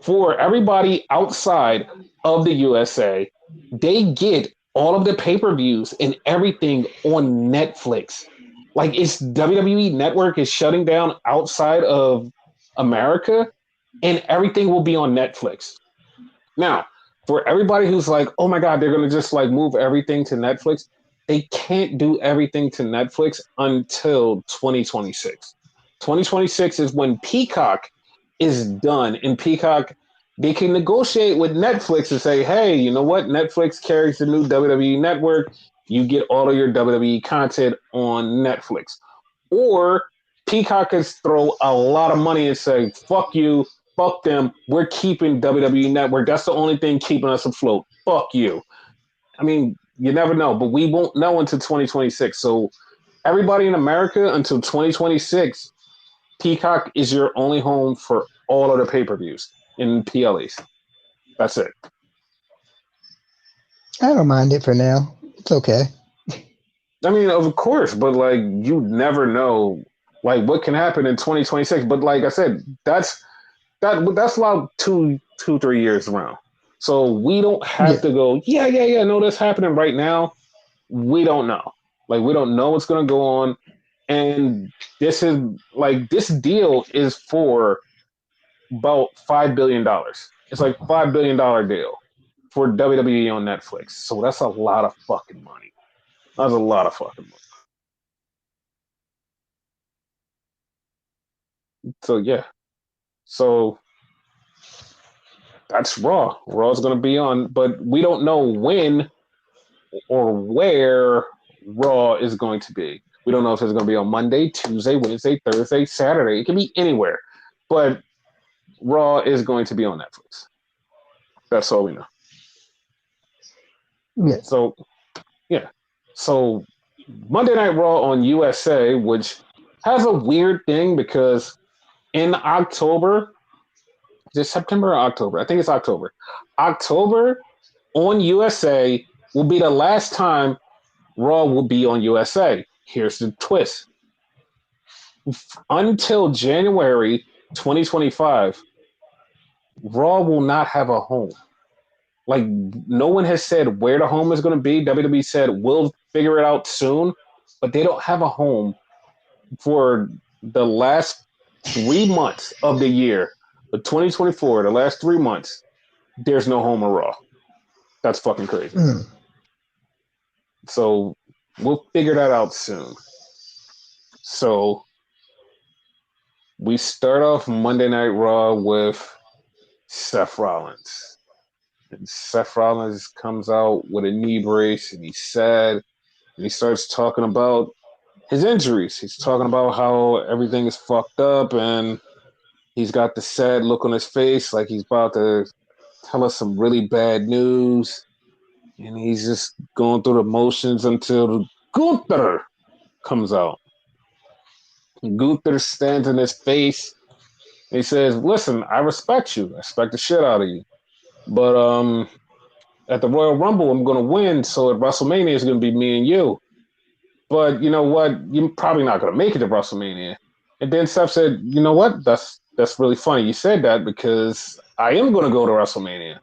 for everybody outside of the USA, they get all of the pay-per-views and everything on Netflix. Like it's WWE Network is shutting down outside of America and everything will be on Netflix. Now, for everybody who's like, "Oh my god, they're going to just like move everything to Netflix." They can't do everything to Netflix until 2026. 2026 is when Peacock is done. And Peacock, they can negotiate with Netflix and say, hey, you know what? Netflix carries the new WWE network. You get all of your WWE content on Netflix. Or Peacock can throw a lot of money and say, fuck you, fuck them. We're keeping WWE Network. That's the only thing keeping us afloat. Fuck you. I mean, you never know, but we won't know until 2026. So everybody in America until 2026, Peacock is your only home for all of the pay-per-views in PLEs. That's it. I don't mind it for now. It's okay. I mean, of course, but like you never know like what can happen in 2026. But like I said, that's about 2-3 years around. So we don't have Yeah. to go, yeah, no, that's happening right now. We don't know. Like we don't know what's gonna go on. And this deal is for about $5 billion. It's like $5 billion deal for WWE on Netflix. So that's a lot of fucking money. That's a lot of fucking money. So yeah. So that's Raw. Raw's gonna be on, but we don't know when or where Raw is going to be. We don't know if it's going to be on Monday, Tuesday, Wednesday, Thursday, Saturday. It can be anywhere. But Raw is going to be on Netflix. That's all we know. Yeah. So, yeah. So, Monday Night Raw on USA, which has a weird thing because in October, is it September or October? I think it's October. October on USA will be the last time Raw will be on USA. Here's the twist. Until January 2025, Raw will not have a home. Like, no one has said where the home is going to be. WWE said, we'll figure it out soon, but they don't have a home for the last 3 months of the year. But 2024, the last 3 months, there's no home of Raw. That's fucking crazy. So we'll figure that out soon. So we start off Monday Night Raw with Seth Rollins. And Seth Rollins comes out with a knee brace and he's sad. And he starts talking about his injuries. He's talking about how everything is fucked up and he's got the sad look on his face like he's about to tell us some really bad news. And he's just going through the motions until Gunther comes out. Gunther stands in his face. And he says, listen, I respect you. I respect the shit out of you. But at the Royal Rumble, I'm going to win. So at WrestleMania, it's going to be me and you. But you know what? You're probably not going to make it to WrestleMania. And then Seth said, you know what? That's really funny. You said that because I am going to go to WrestleMania.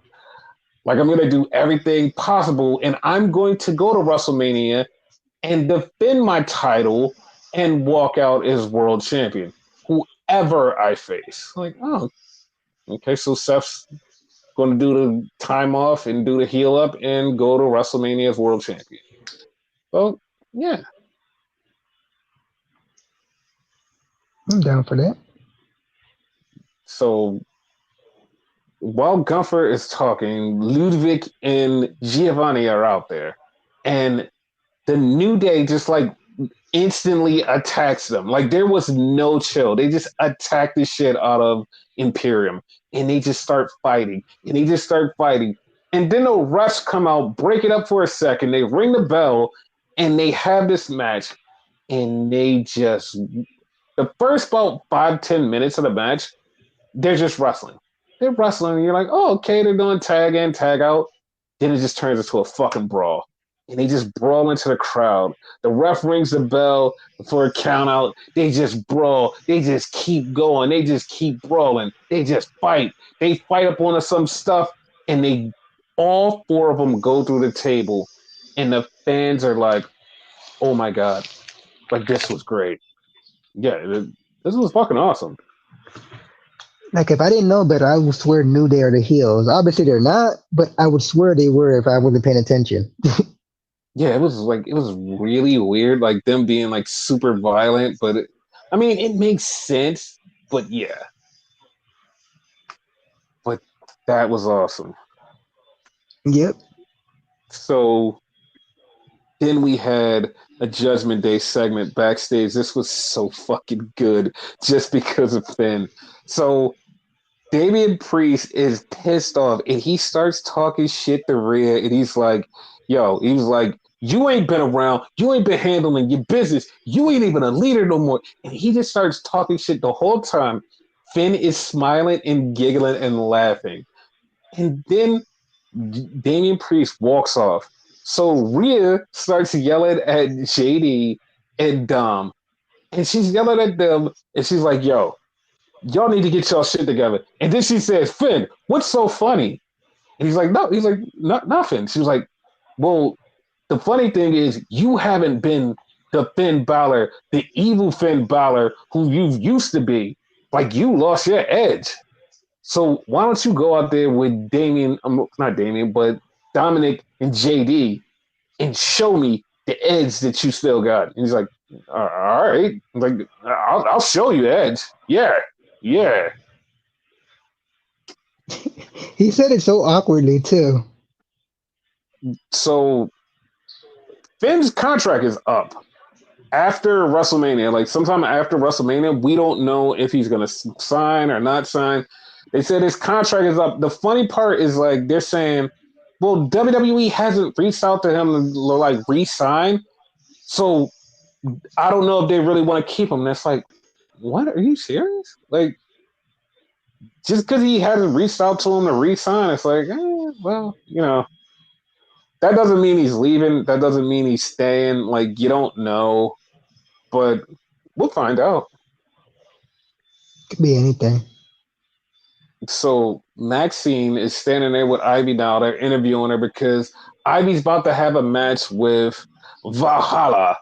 Like, I'm going to do everything possible. And I'm going to go to WrestleMania and defend my title and walk out as world champion, whoever I face. Like, oh, okay. So Seth's going to do the time off and do the heel up and go to WrestleMania as world champion. Well, yeah. I'm down for that. So while Gunther is talking, Ludwig and Giovanni are out there. And the New Day just like instantly attacks them. Like there was no chill. They just attacked the shit out of Imperium. And they just start fighting. And And then the refs come out, break it up for a second. They ring the bell. And they have this match. And they just... The first about 5-10 minutes of the match, they're just wrestling. They're wrestling, and you're like, oh, okay, they're doing tag in, tag out. Then it just turns into a fucking brawl. And they just brawl into the crowd. The ref rings the bell for a count out. They just brawl. They just keep going. They just keep brawling. They just fight. They fight up onto some stuff, and all four of them go through the table. And the fans are like, oh my God, like this was great. Yeah, this was fucking awesome. Like, if I didn't know better, I would swear New Day are the heels. Obviously, they're not, but I would swear they were if I wasn't paying attention. Yeah, it was really weird, like them being like super violent, but it makes sense, but yeah. But that was awesome. Yep. So then we had a Judgment Day segment backstage. This was so fucking good just because of Finn. So Damien Priest is pissed off and he starts talking shit to Rhea and he's like, yo, he was like, you ain't been around. You ain't been handling your business. You ain't even a leader no more. And he just starts talking shit the whole time. Finn is smiling and giggling and laughing. And then Damien Priest walks off. So Rhea starts yelling at JD and Dom. And she's yelling at them. And she's like, yo, y'all need to get y'all shit together. And then she says, Finn, what's so funny? And he's like, no. He's like, nothing. She was like, well, the funny thing is you haven't been the Finn Balor, the evil Finn Balor who you used to be. Like, you lost your edge. So why don't you go out there with Damien, not Damien, but Dominic and JD and show me the edge that you still got. And he's like, all right. Like, I'll show you the edge. Yeah. He said it so awkwardly, too. So Finn's contract is up. after WrestleMania, like sometime after WrestleMania, we don't know if he's going to sign or not sign. They said his contract is up. The funny part is like they're saying, well, WWE hasn't reached out to him to like re-sign, so I don't know if they really want to keep him. That's like, what? Are you serious? Like, just because he hasn't reached out to him to re-sign, it's like, well, that doesn't mean he's leaving. That doesn't mean he's staying. Like, you don't know, but we'll find out. Could be anything. So Maxine is standing there with Ivy now. They're interviewing her because Ivy's about to have a match with Valhalla,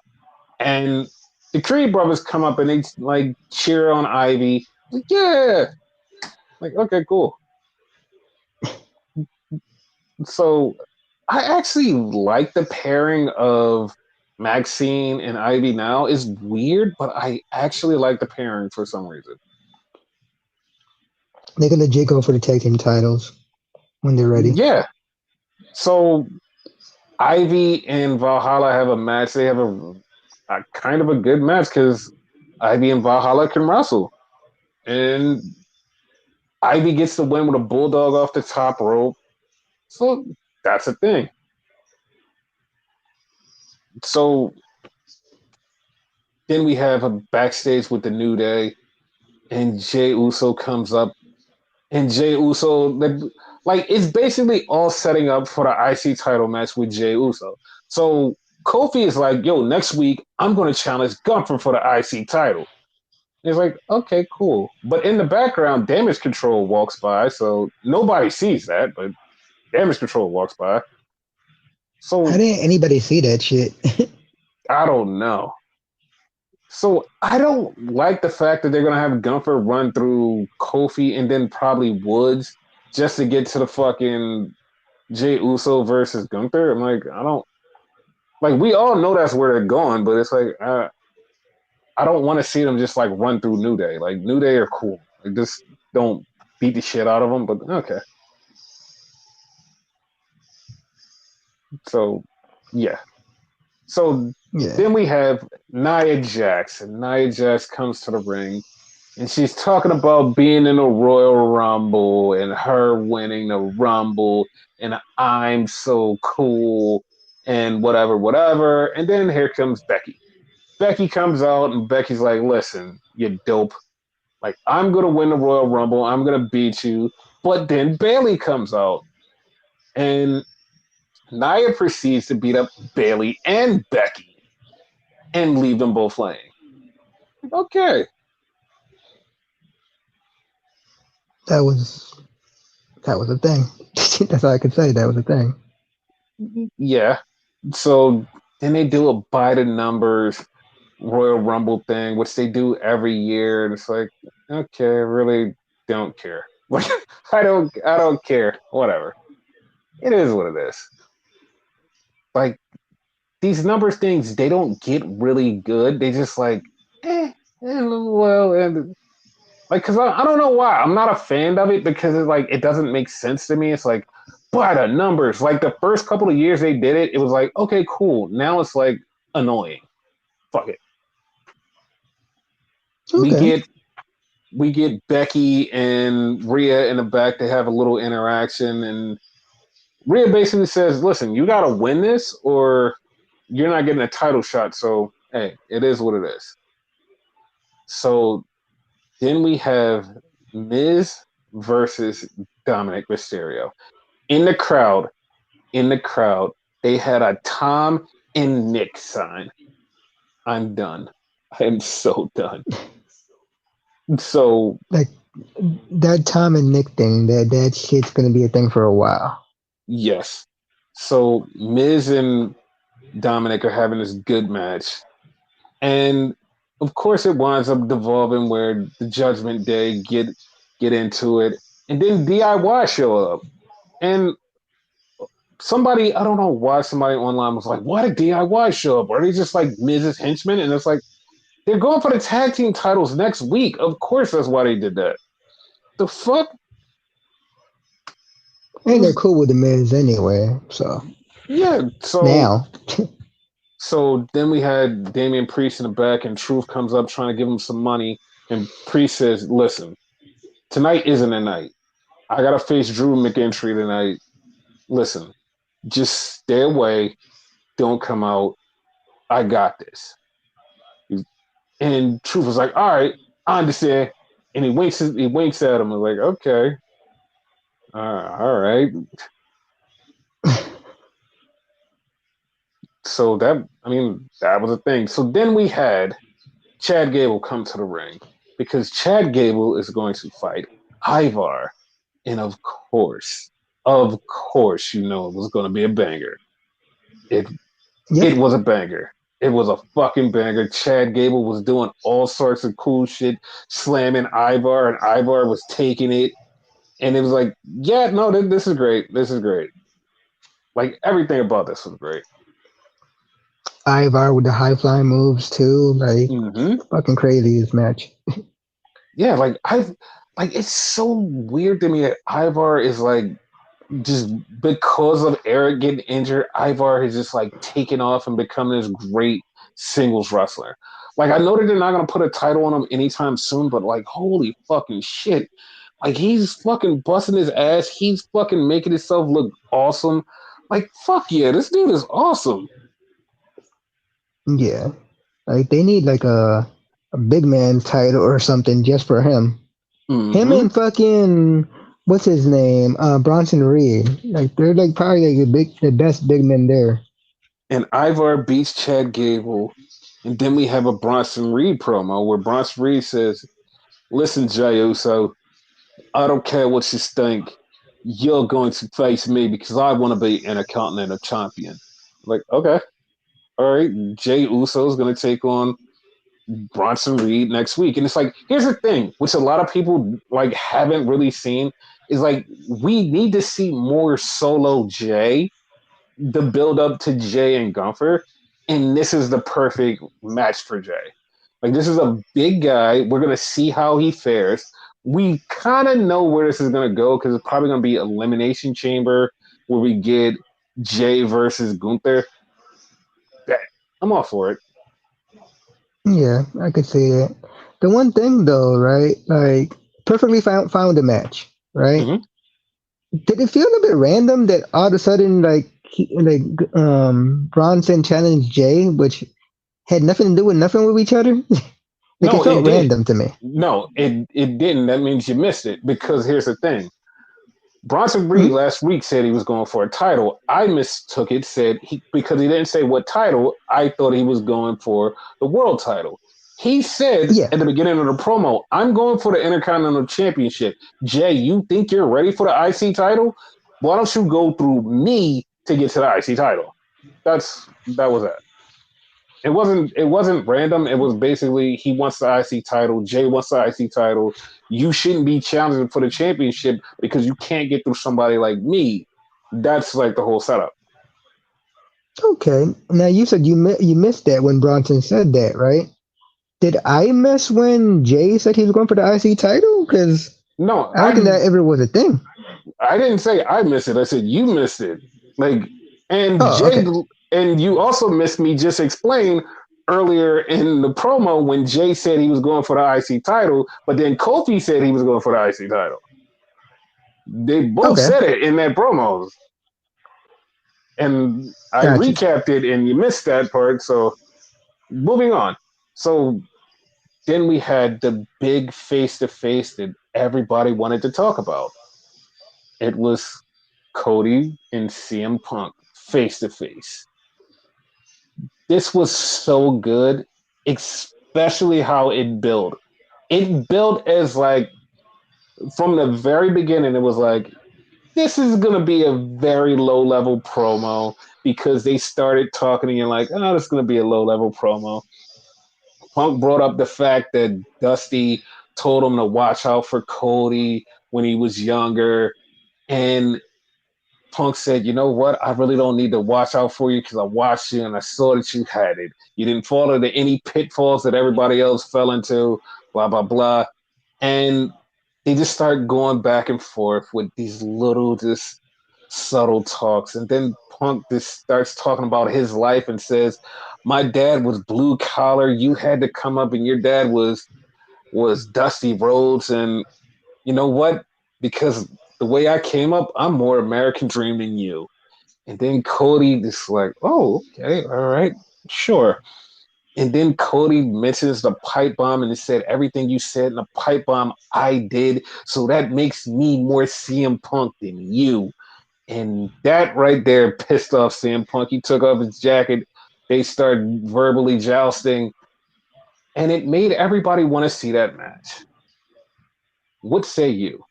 and the Creed brothers come up and they like cheer on Ivy. Like, yeah, like okay, cool. So I actually like the pairing of Maxine and Ivy now. It's weird, but I actually like the pairing for some reason. They could legit go for the tag team titles when they're ready. Yeah. So Ivy and Valhalla have a match. They have a kind of a good match because Ivy and Valhalla can wrestle. And Ivy gets the win with a bulldog off the top rope. So that's a thing. So then we have a backstage with the New Day, and Jey Uso comes up, and Jey Uso, like it's basically all setting up for the IC title match with Jey Uso. So Kofi is like, yo, next week I'm going to challenge Gunther for the IC title. He's like, okay, cool. But in the background, Damage Control walks by, so nobody sees that, but Damage Control walks by. So How didn't anybody see that shit? I don't know. So I don't like the fact that they're gonna have Gunther run through Kofi and then probably Woods just to get to the fucking Jey Uso versus Gunther. I'm like, I don't like. We all know that's where they're going, but it's like I don't want to see them just like run through New Day. Like New Day are cool. Like just don't beat the shit out of them. But okay. So yeah. So Yeah. then we have Nia Jax, and Nia Jax comes to the ring, and she's talking about being in a Royal Rumble and her winning the Rumble, and I'm so cool, and whatever, whatever. And then here comes Becky. Becky comes out, and Becky's like, listen, you dope. Like, I'm going to win the Royal Rumble. I'm going to beat you. But then Bayley comes out, and Nia proceeds to beat up Bayley and Becky and leave them both laying. Okay. That was a thing. That's all I could say. That was a thing. Yeah. So then they do a by the numbers Royal Rumble thing, which they do every year, and it's like, okay, I really don't care. Like, I don't care. Whatever. It is what it is. Like these numbers things, they don't get really good. They just like, well, and like, cause I don't know why. I'm not a fan of it because it's like it doesn't make sense to me. It's like by the numbers. Like the first couple of years they did it, it was like, okay, cool. Now it's like annoying. Fuck it. Okay. We get Becky and Rhea in the back. They have a little interaction, and Rhea basically says, "Listen, you got to win this, or you're not getting a title shot." So, hey, it is what it is. So then we have Miz versus Dominic Mysterio in the crowd. In the crowd, they had a Tom and Nick sign. I'm done. I am so done. So Like that Tom and Nick thing, that shit's gonna be a thing for a while. yes. So Miz and Dominic are having this good match. And of course it winds up devolving where the Judgment Day get into it. And then DIY show up. And somebody, I don't know why somebody online was like, why did DIY show up? Are they just like Miz's henchmen? And it's like, they're going for the tag team titles next week. Of course that's why they did that. The fuck? And they're cool with the Miz anyway, so Yeah, so now. So then we had Damien Priest in the back, and Truth comes up trying to give him some money. And Priest says, "Listen, tonight isn't a night. I gotta face Drew McIntyre tonight. Listen, just stay away. Don't come out. I got this." And Truth was like, "All right, I understand." And he winks at him and like, "Okay, all right." So that was a thing. So then we had Chad Gable come to the ring because Chad Gable is going to fight Ivar. And of course, it was going to be a banger. It Yep. it was a banger. It was a fucking banger. Chad Gable was doing all sorts of cool shit, slamming Ivar, and Ivar was taking it. And it was like, yeah, no, this is great. This is great. Like everything about this was great. Ivar with the high flying moves too. Like Mm-hmm. fucking crazy this match. Yeah, like it's so weird to me that Ivar is like just because of Eric getting injured, Ivar has just like taken off and become this great singles wrestler. Like I know that they're not gonna put a title on him anytime soon, but like holy fucking shit. Like he's fucking busting his ass. He's fucking making himself look awesome. Like fuck yeah, this dude is awesome. Yeah. Like they need like a big man title or something just for him. Him Mm-hmm. and fucking what's his name? Bronson Reed. Like they're like probably like the best big men there. And Ivar beats Chad Gable. And then we have a Bronson Reed promo where Bronson Reed says, "Listen, Jey Uso, I don't care what you think. You're going to face me because I want to be Intercontinental Champion." Like, okay, all right. Jey Uso is going to take on Bronson Reed next week, and it's like, here's the thing, which a lot of people like haven't really seen, is like we need to see more solo Jey, the build up to Jey and Gunther, and this is the perfect match for Jey. Like this is a big guy. We're gonna see how he fares. We kind of know where this is gonna go because it's probably gonna be Elimination Chamber where we get Jey versus Gunther. I'm all for it. Yeah, I could see that. The one thing though, right? Like perfectly found a match, right? Mm-hmm. Did it feel a bit random that all of a sudden Bronson challenged Jay, which had nothing to do with nothing with each other? Like it No, it felt did. random to me. No, it didn't. That means you missed it because here's the thing. Bronson Reed Mhm. last week said he was going for a title. I mistook it, said he because he didn't say what title. I thought he was going for the world title. He said Yeah. at the beginning of the promo, "I'm going for the Intercontinental Championship." Jay, you think you're ready for the IC title? Why don't you go through me to get to the IC title? That was it. It wasn't random. It was basically he wants the IC title. Jay wants the IC title. You shouldn't be challenging for the championship because you can't get through somebody like me. That's like the whole setup. Okay. Now you said you missed that when Bronson said that, right? Did I miss when Jay said he was going for the IC title? Because No, I don't think that ever was a thing. I didn't say I missed it. I said you missed it. Like and Oh, Jay okay. and you also missed me just explain earlier in the promo when Jay said he was going for the IC title, but then Kofi said he was going for the IC title. They both Okay. said it in their promos. And I Gotcha. recapped it and you missed that part. So moving on. So then we had the big face to face that everybody wanted to talk about. It was Cody and CM Punk face to face. This was so good, especially how it built. It built as like from the very beginning, it was like, this is going to be a very low level promo because they started talking and you're like, oh, this is going to be a low level promo. Punk brought up the fact that Dusty told him to watch out for Cody when he was younger. And Punk said, you know what? I really don't need to watch out for you because I watched you and I saw that you had it. You didn't fall into any pitfalls that everybody else fell into, blah, blah, blah. And they just start going back and forth with these little, just subtle talks. And then Punk just starts talking about his life and says, My dad was blue collar. You had to come up, and your dad was Dusty Rhodes. And you know what? Because the way I came up, I'm more American Dream than you. And then Cody just like, oh, okay, all right, sure. And then Cody mentions the pipe bomb and it said everything you said in the pipe bomb I did. So that makes me more CM Punk than you. And that right there pissed off CM Punk. He took off his jacket. They started verbally jousting. And it made everybody want to see that match. What say you?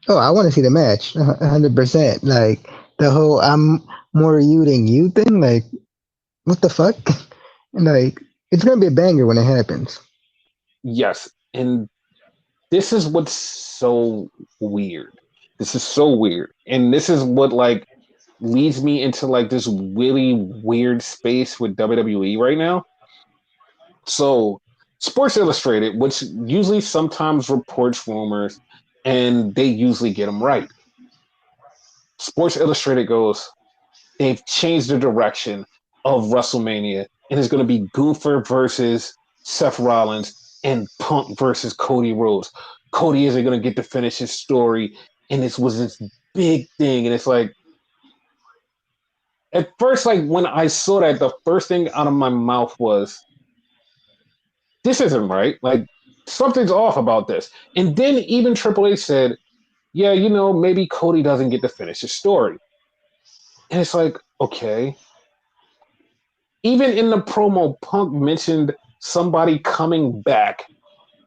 Oh, I want to see the match, 100%. Like the whole "I'm more you than you" thing. Like, what the fuck? Like, it's gonna be a banger when it happens. Yes. And this is what's so weird. This is so weird. And this is what like leads me into like this really weird space with WWE right now. So, Sports Illustrated, which usually sometimes reports rumors and they usually get them right. Sports Illustrated goes, they've changed the direction of WrestleMania and it's going to be Gunther versus Seth Rollins and Punk versus Cody Rhodes. Cody isn't going to get to finish his story. And this was this big thing. And it's like, at first, like when I saw that, the first thing out of my mouth was, this isn't right. Like something's off about this. And then even Triple H said, yeah, you know, maybe Cody doesn't get to finish his story. And it's like, okay. Even in the promo, Punk mentioned somebody coming back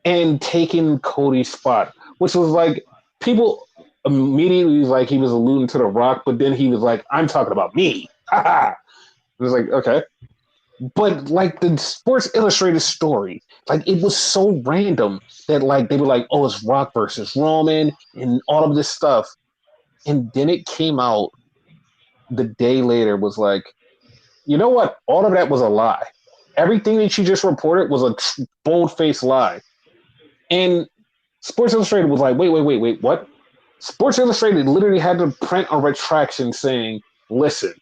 and taking Cody's spot, which was like people immediately was like he was alluding to The Rock, but then he was like, I'm talking about me. It was like, okay. But like the Sports Illustrated story, like it was so random that like they were like, oh, it's Rock versus Roman and all of this stuff. And then it came out the day later was like, you know what? All of that was a lie. Everything that you just reported was a bold-faced lie. And Sports Illustrated was like, wait, what? Sports Illustrated literally had to print a retraction saying, listen,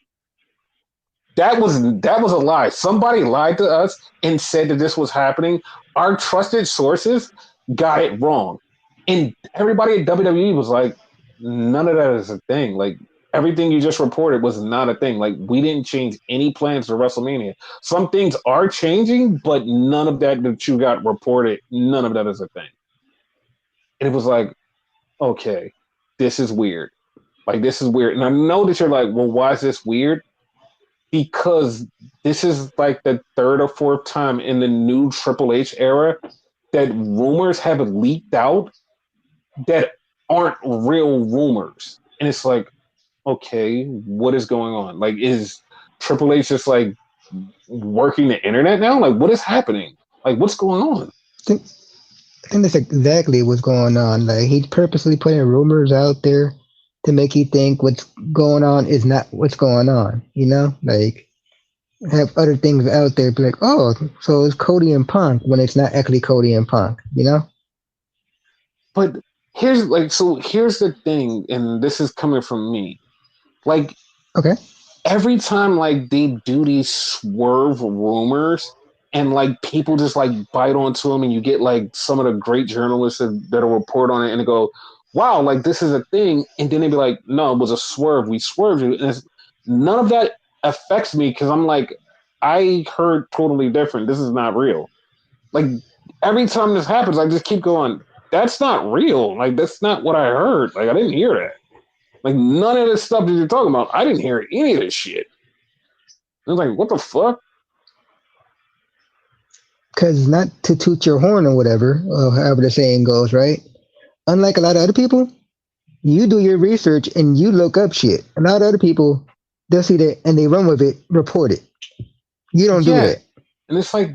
that was a lie. Somebody lied to us and said that this was happening. Our trusted sources got it wrong. And everybody at WWE was like, none of that is a thing. Like everything you just reported was not a thing. Like we didn't change any plans for WrestleMania. Some things are changing, but none of that you got reported, none of that is a thing. And it was like, okay, this is weird. Like this is weird. And I know that you're like, well, why is this weird? Because this is like the third or fourth time in the new Triple H era that rumors have leaked out that aren't real rumors. And it's like, okay, what is going on? Like, is Triple H just like working the internet now? Like, what is happening? Like, what's going on? I think that's exactly what's going on. Like he's purposely putting rumors out there to make you think what's going on is not what's going on. You know, like have other things out there. Be like, oh, so it's Cody and Punk when it's not actually Cody and Punk. You know. But here's the thing, and this is coming from me. Like, Okay. every time like they do these swerve rumors and like people just like bite onto them and you get like some of the great journalists that'll report on it and they go, wow, like this is a thing, and then they be like, no, it was a swerve, we swerved you, and none of that affects me because I'm like, I heard totally different, this is not real. Like every time this happens I just keep going, that's not real, like that's not what I heard, like I didn't hear that. Like none of this stuff that you're talking about, I didn't hear any of this shit. I was like, what the fuck? Because not to toot your horn or whatever, or however the saying goes, right? Unlike a lot of other people, you do your research and you look up shit. A lot of other people, they'll see that and they run with it, report it. You don't do Yeah. that. And it's like,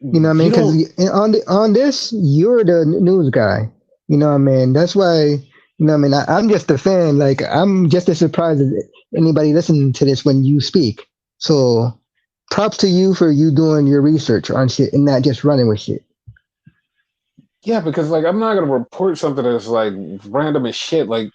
You know what I mean? Because on this, you're the news guy. You know what I mean? That's why, you know what I mean? I'm just a fan. Like, I'm just as surprised as anybody listening to this when you speak. So, props to you for you doing your research on shit and not just running with shit. yeah, because like I'm not gonna report something that's like random as shit. Like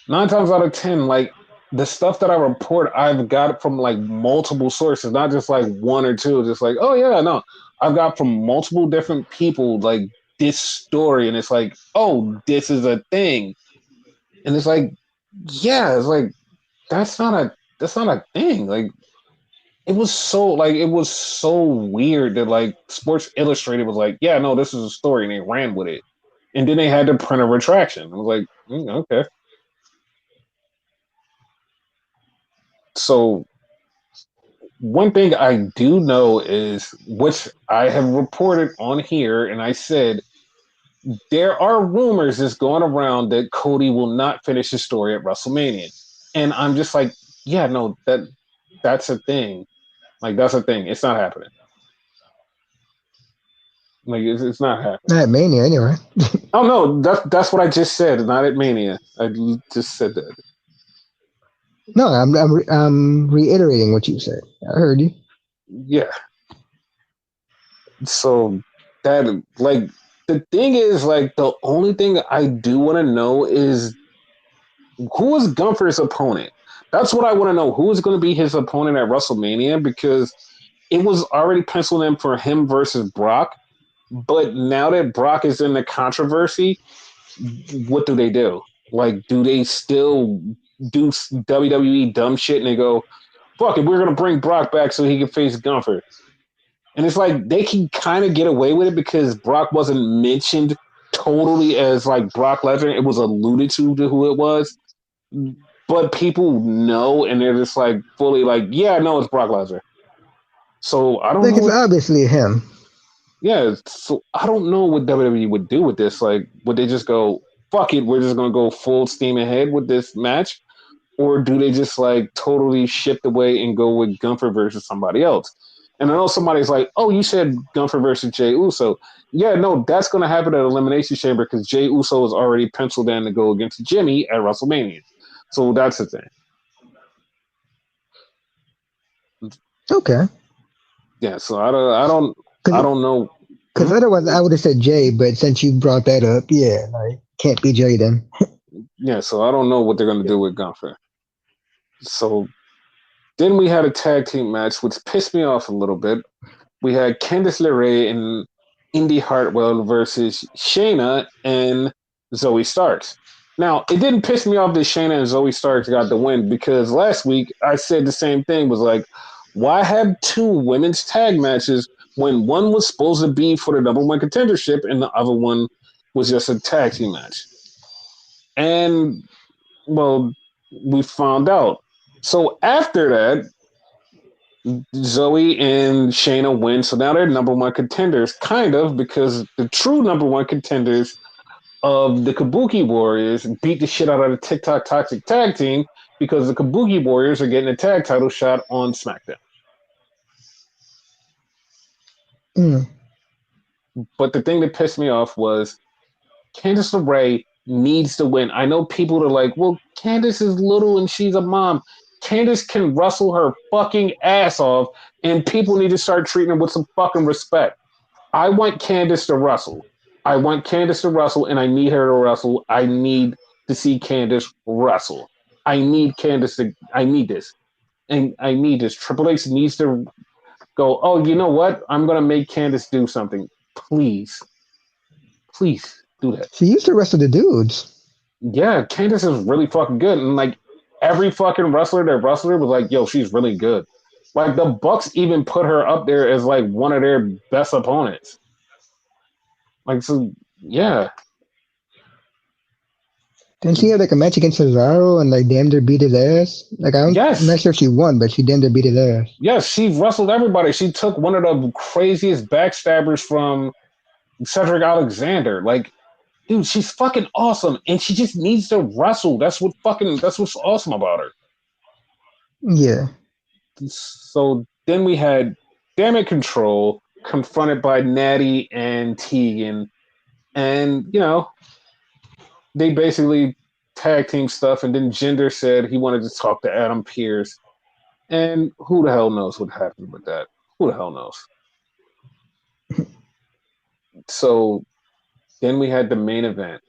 9 times out of 10, like the stuff that I report, I've got from like multiple sources, not just like one or two. Just like, oh yeah, no, I've got from multiple different people like this story, and it's like, oh, this is a thing, and it's like, yeah, it's like that's not a thing. Like it was so weird that like Sports Illustrated was like, yeah, no, this is a story, and they ran with it, and then they had to print a retraction. I was like, okay, so one thing I do know is, which I have reported on here, and I said there are rumors that's going around that Cody will not finish his story at WrestleMania, and I'm just like, yeah, no, that's a thing. Like that's a thing. It's not happening. Like it's not happening. Not at Mania, anyway. Oh no, that's what I just said. Not at Mania. I just said that. No, I'm reiterating what you said. I heard you. Yeah. So that like the thing is like the only thing I do want to know is who is Gunther's opponent. That's what I want to know. Who is going to be his opponent at WrestleMania, because it was already penciled in for him versus Brock. But now that Brock is in the controversy, what do they do? Like, do they still do WWE dumb shit and they go, fuck it, we're going to bring Brock back so he can face Gunther? And it's like they can kind of get away with it because Brock wasn't mentioned totally as like Brock Lesnar. It was alluded to who it was. But people know, and they're just like fully like, yeah, no, it's Brock Lesnar. So I don't Like, know it's what. obviously him. Yeah, so I don't know what WWE would do with this. Like, would they just go, fuck it, we're just gonna go full steam ahead with this match? Or do they just like totally shift away and go with Gunther versus somebody else? And I know somebody's like, oh, you said Gunther versus Jey Uso. Yeah, no, that's gonna happen at Elimination Chamber because Jey Uso is already penciled in to go against Jimmy at WrestleMania. So that's the thing. Okay. Yeah, so I don't know. Because otherwise, I would have said Jay, but since you brought that up, yeah, like, can't be Jay then. Yeah, so I don't know what they're gonna do with Gunther. So then we had a tag team match, which pissed me off a little bit. We had Candice LeRae and Indy Hartwell versus Shayna and Zoe Starks. Now, it didn't piss me off that Shayna and Zoe Starks got the win because last week I said the same thing, was like, why have two women's tag matches when one was supposed to be for the number one contendership and the other one was just a tag team match? And, well, we found out. So after that, Zoe and Shayna win, so now they're number one contenders, kind of, because the true number one contenders of the Kabuki Warriors beat the shit out of the TikTok Toxic Tag Team because the Kabuki Warriors are getting a tag title shot on SmackDown. Mm. But the thing that pissed me off was Candice LeRae needs to win. I know people are like, well, Candice is little and she's a mom. Candice can wrestle her fucking ass off, and people need to start treating her with some fucking respect. I want Candice to wrestle. I want Candice to wrestle, and I need her to wrestle. I need to see Candice wrestle. I need Candice to. I need this. And I need this. Triple H needs to go, oh, you know what? I'm going to make Candice do something. Please. Please do that. She used to wrestle the dudes. Yeah, Candice is really fucking good. And like every fucking wrestler that wrestled her was like, yo, she's really good. Like the Bucks even put her up there as like one of their best opponents. Like, so yeah. Didn't she have like a match against Cesaro and like damn near beat his ass? Like I'm not Yes. sure if she won, but she damn near beat his ass. Yes, she wrestled everybody. She took one of the craziest backstabbers from Cedric Alexander. Like, dude, she's fucking awesome. And she just needs to wrestle. That's what's awesome about her. Yeah. So then we had Damage Control confronted by Natty and Tegan. And, you know, they basically tag team stuff. And then Jinder said he wanted to talk to Adam Pearce. And who the hell knows what happened with that? Who the hell knows? So then we had the main event.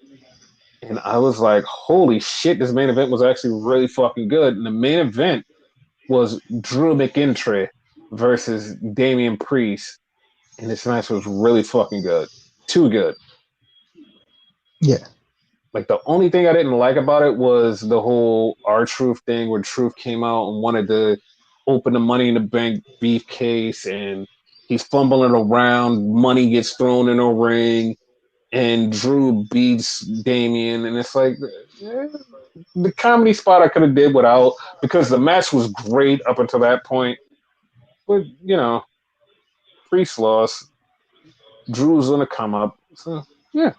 And I was like, holy shit, this main event was actually really fucking good. And the main event was Drew McIntyre versus Damien Priest. And this match was really fucking good. Too good. Yeah. Like, the only thing I didn't like about it was the whole R-Truth thing where Truth came out and wanted to open the Money in the Bank briefcase, and he's fumbling around. Money gets thrown in a ring, and Drew beats Damien. And it's like, the comedy spot I could have did without, because the match was great up until that point. But, Priest lost. Drew's going to come up. So, yeah.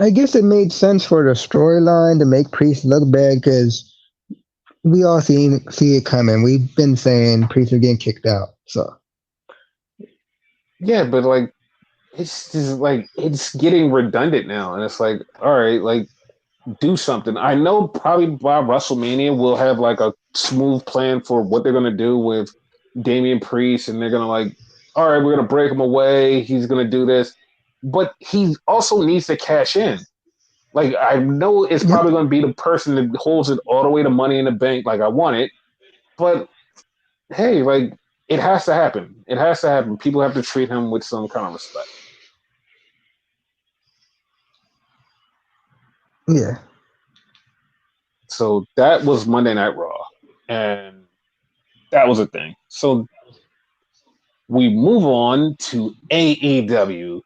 I guess it made sense for the storyline to make Priest look bad because we all see it coming. We've been saying Priest are getting kicked out. So Yeah, but like, it's just like, it's getting redundant now. And it's like, all right, like, do something. I know probably by WrestleMania we'll have like a smooth plan for what they're going to do with Damian Priest. And they're going to like, all right, we're going to break him away. He's going to do this. But he also needs to cash in. Like, I know it's yep. probably going to be the person that holds it all the way to Money in the Bank, like I want it. But hey, like, it has to happen. It has to happen. People have to treat him with some kind of respect. Yeah. So that was Monday Night Raw. And that was a thing. So we move on to AEW,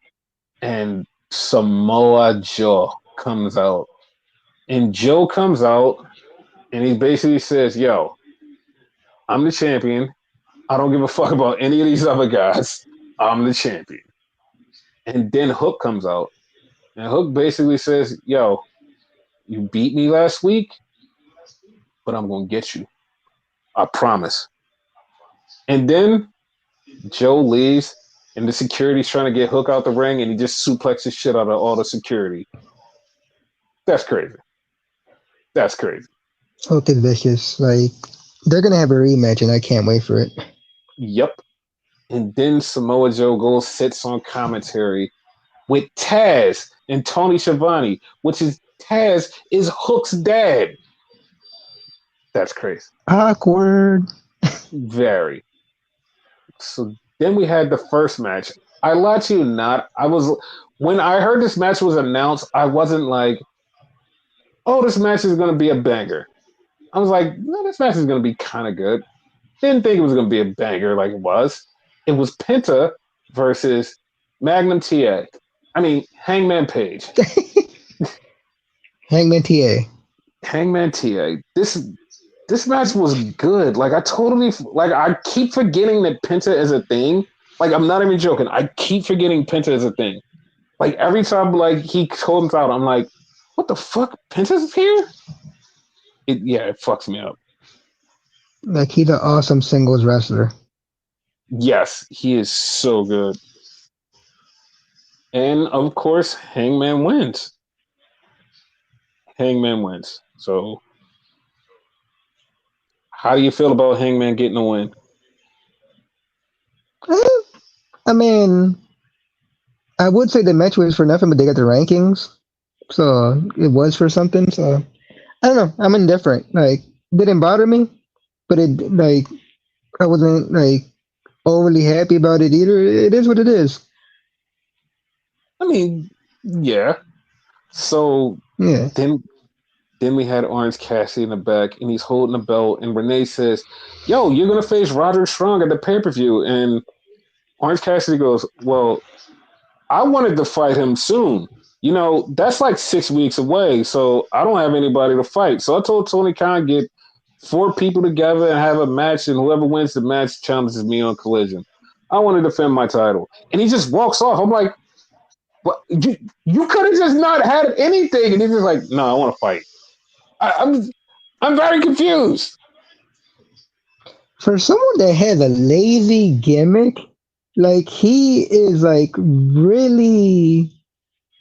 and Samoa Joe comes out. And Joe comes out and he basically says, yo, I'm the champion. I don't give a fuck about any of these other guys. I'm the champion. And then Hook comes out. And Hook basically says, yo, you beat me last week, but I'm going to get you. I promise. And then Joe leaves, and the security's trying to get Hook out the ring, and he just suplexes shit out of all the security. That's crazy. That's crazy. Hook is vicious. Like they're gonna have a rematch, and I can't wait for it. Yep. And then Samoa Joe goes sits on commentary with Taz and Tony Schiavone, which is Taz is Hook's dad. That's crazy. Awkward. Very. So then we had the first match. I lied to you not. When I heard this match was announced, I wasn't like, oh, this match is going to be a banger. I was like, no, this match is going to be kind of good. Didn't think it was going to be a banger like it was. It was Penta versus Magnum TA. I mean, Hangman Page. Hangman TA. Hangman TA. This match was good. Like, I keep forgetting that Penta is a thing. Like, I'm not even joking. I keep forgetting Penta is a thing. Like, every time, like, he comes out, I'm like, what the fuck? Penta's here? It fucks me up. Like he's an awesome singles wrestler. Yes, he is so good. And, of course, Hangman wins. Hangman wins. So, how do you feel about Hangman getting a win? I mean, I would say the match was for nothing, but they got the rankings, so it was for something. So I don't know. I'm indifferent. Like, didn't bother me, but it like I wasn't like overly happy about it either. It is what it is. I mean, yeah. So Yeah. then we had Orange Cassidy in the back, and he's holding the belt, and Renee says, yo, you're going to face Roderick Strong at the pay-per-view. And Orange Cassidy goes, well, I wanted to fight him soon. You know, that's like 6 weeks away, so I don't have anybody to fight. So I told Tony Khan, get 4 people together and have a match, and whoever wins the match challenges me on Collision. I want to defend my title. And he just walks off. I'm like, what? You could have just not had anything. And he's just like, no, I want to fight. I'm very confused. For someone that has a lazy gimmick, like he is like really,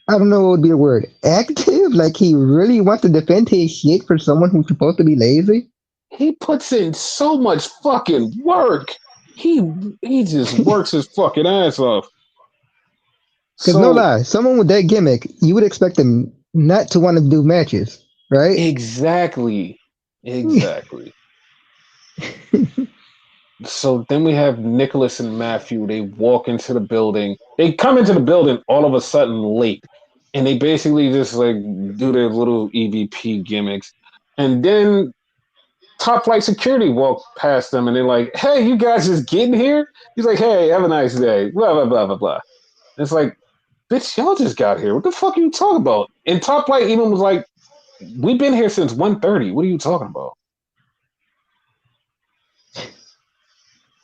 I don't know what would be the word, active. Like he really wants to defend his shit for someone who's supposed to be lazy. He puts in so much fucking work. He just works his fucking ass off. Because no So lie, someone with that gimmick, you would expect them not to want to do matches, right? exactly, exactly. So then we have Nicholas and Matthew. They walk into the building. They come into the building all of a sudden late, and they basically just like do their little EVP gimmicks. And then top flight security walk past them, and they're like, "Hey, you guys just getting here?" He's like, "Hey, have a nice day." Blah blah blah blah blah. And it's like, bitch, y'all just got here. What the fuck are you talking about? And top flight even was like, "We've been here since 1:30. What are you talking about?"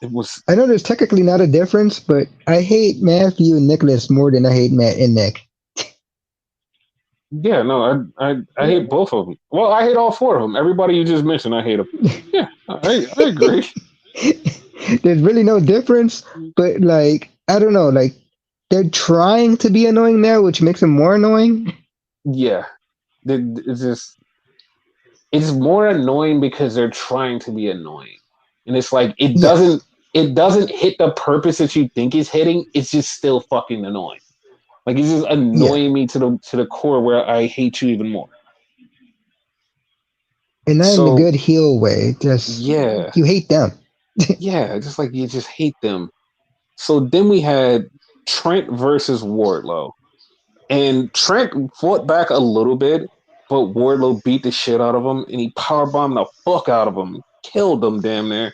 It was I know there's technically not a difference, but I hate Matthew and Nicholas more than I hate Matt and Nick. Yeah, no, I hate both of them. Well, I hate all four of them. Everybody you just mentioned, I hate them. Yeah, I agree. There's really no difference, but like I don't know, like they're trying to be annoying now, which makes them more annoying. Yeah, it's just it's more annoying because they're trying to be annoying, and it's like Yes. it doesn't hit the purpose that you think it's hitting. It's just still fucking annoying. Like it's just Yeah. annoying me to the core where I hate you even more. And not in the So good heel way. Just yeah, you hate them. yeah, just like you just hate them. So then we had Trent versus Wardlow. And Trent fought back a little bit, but Wardlow beat the shit out of him and he powerbombed the fuck out of him, killed him damn near.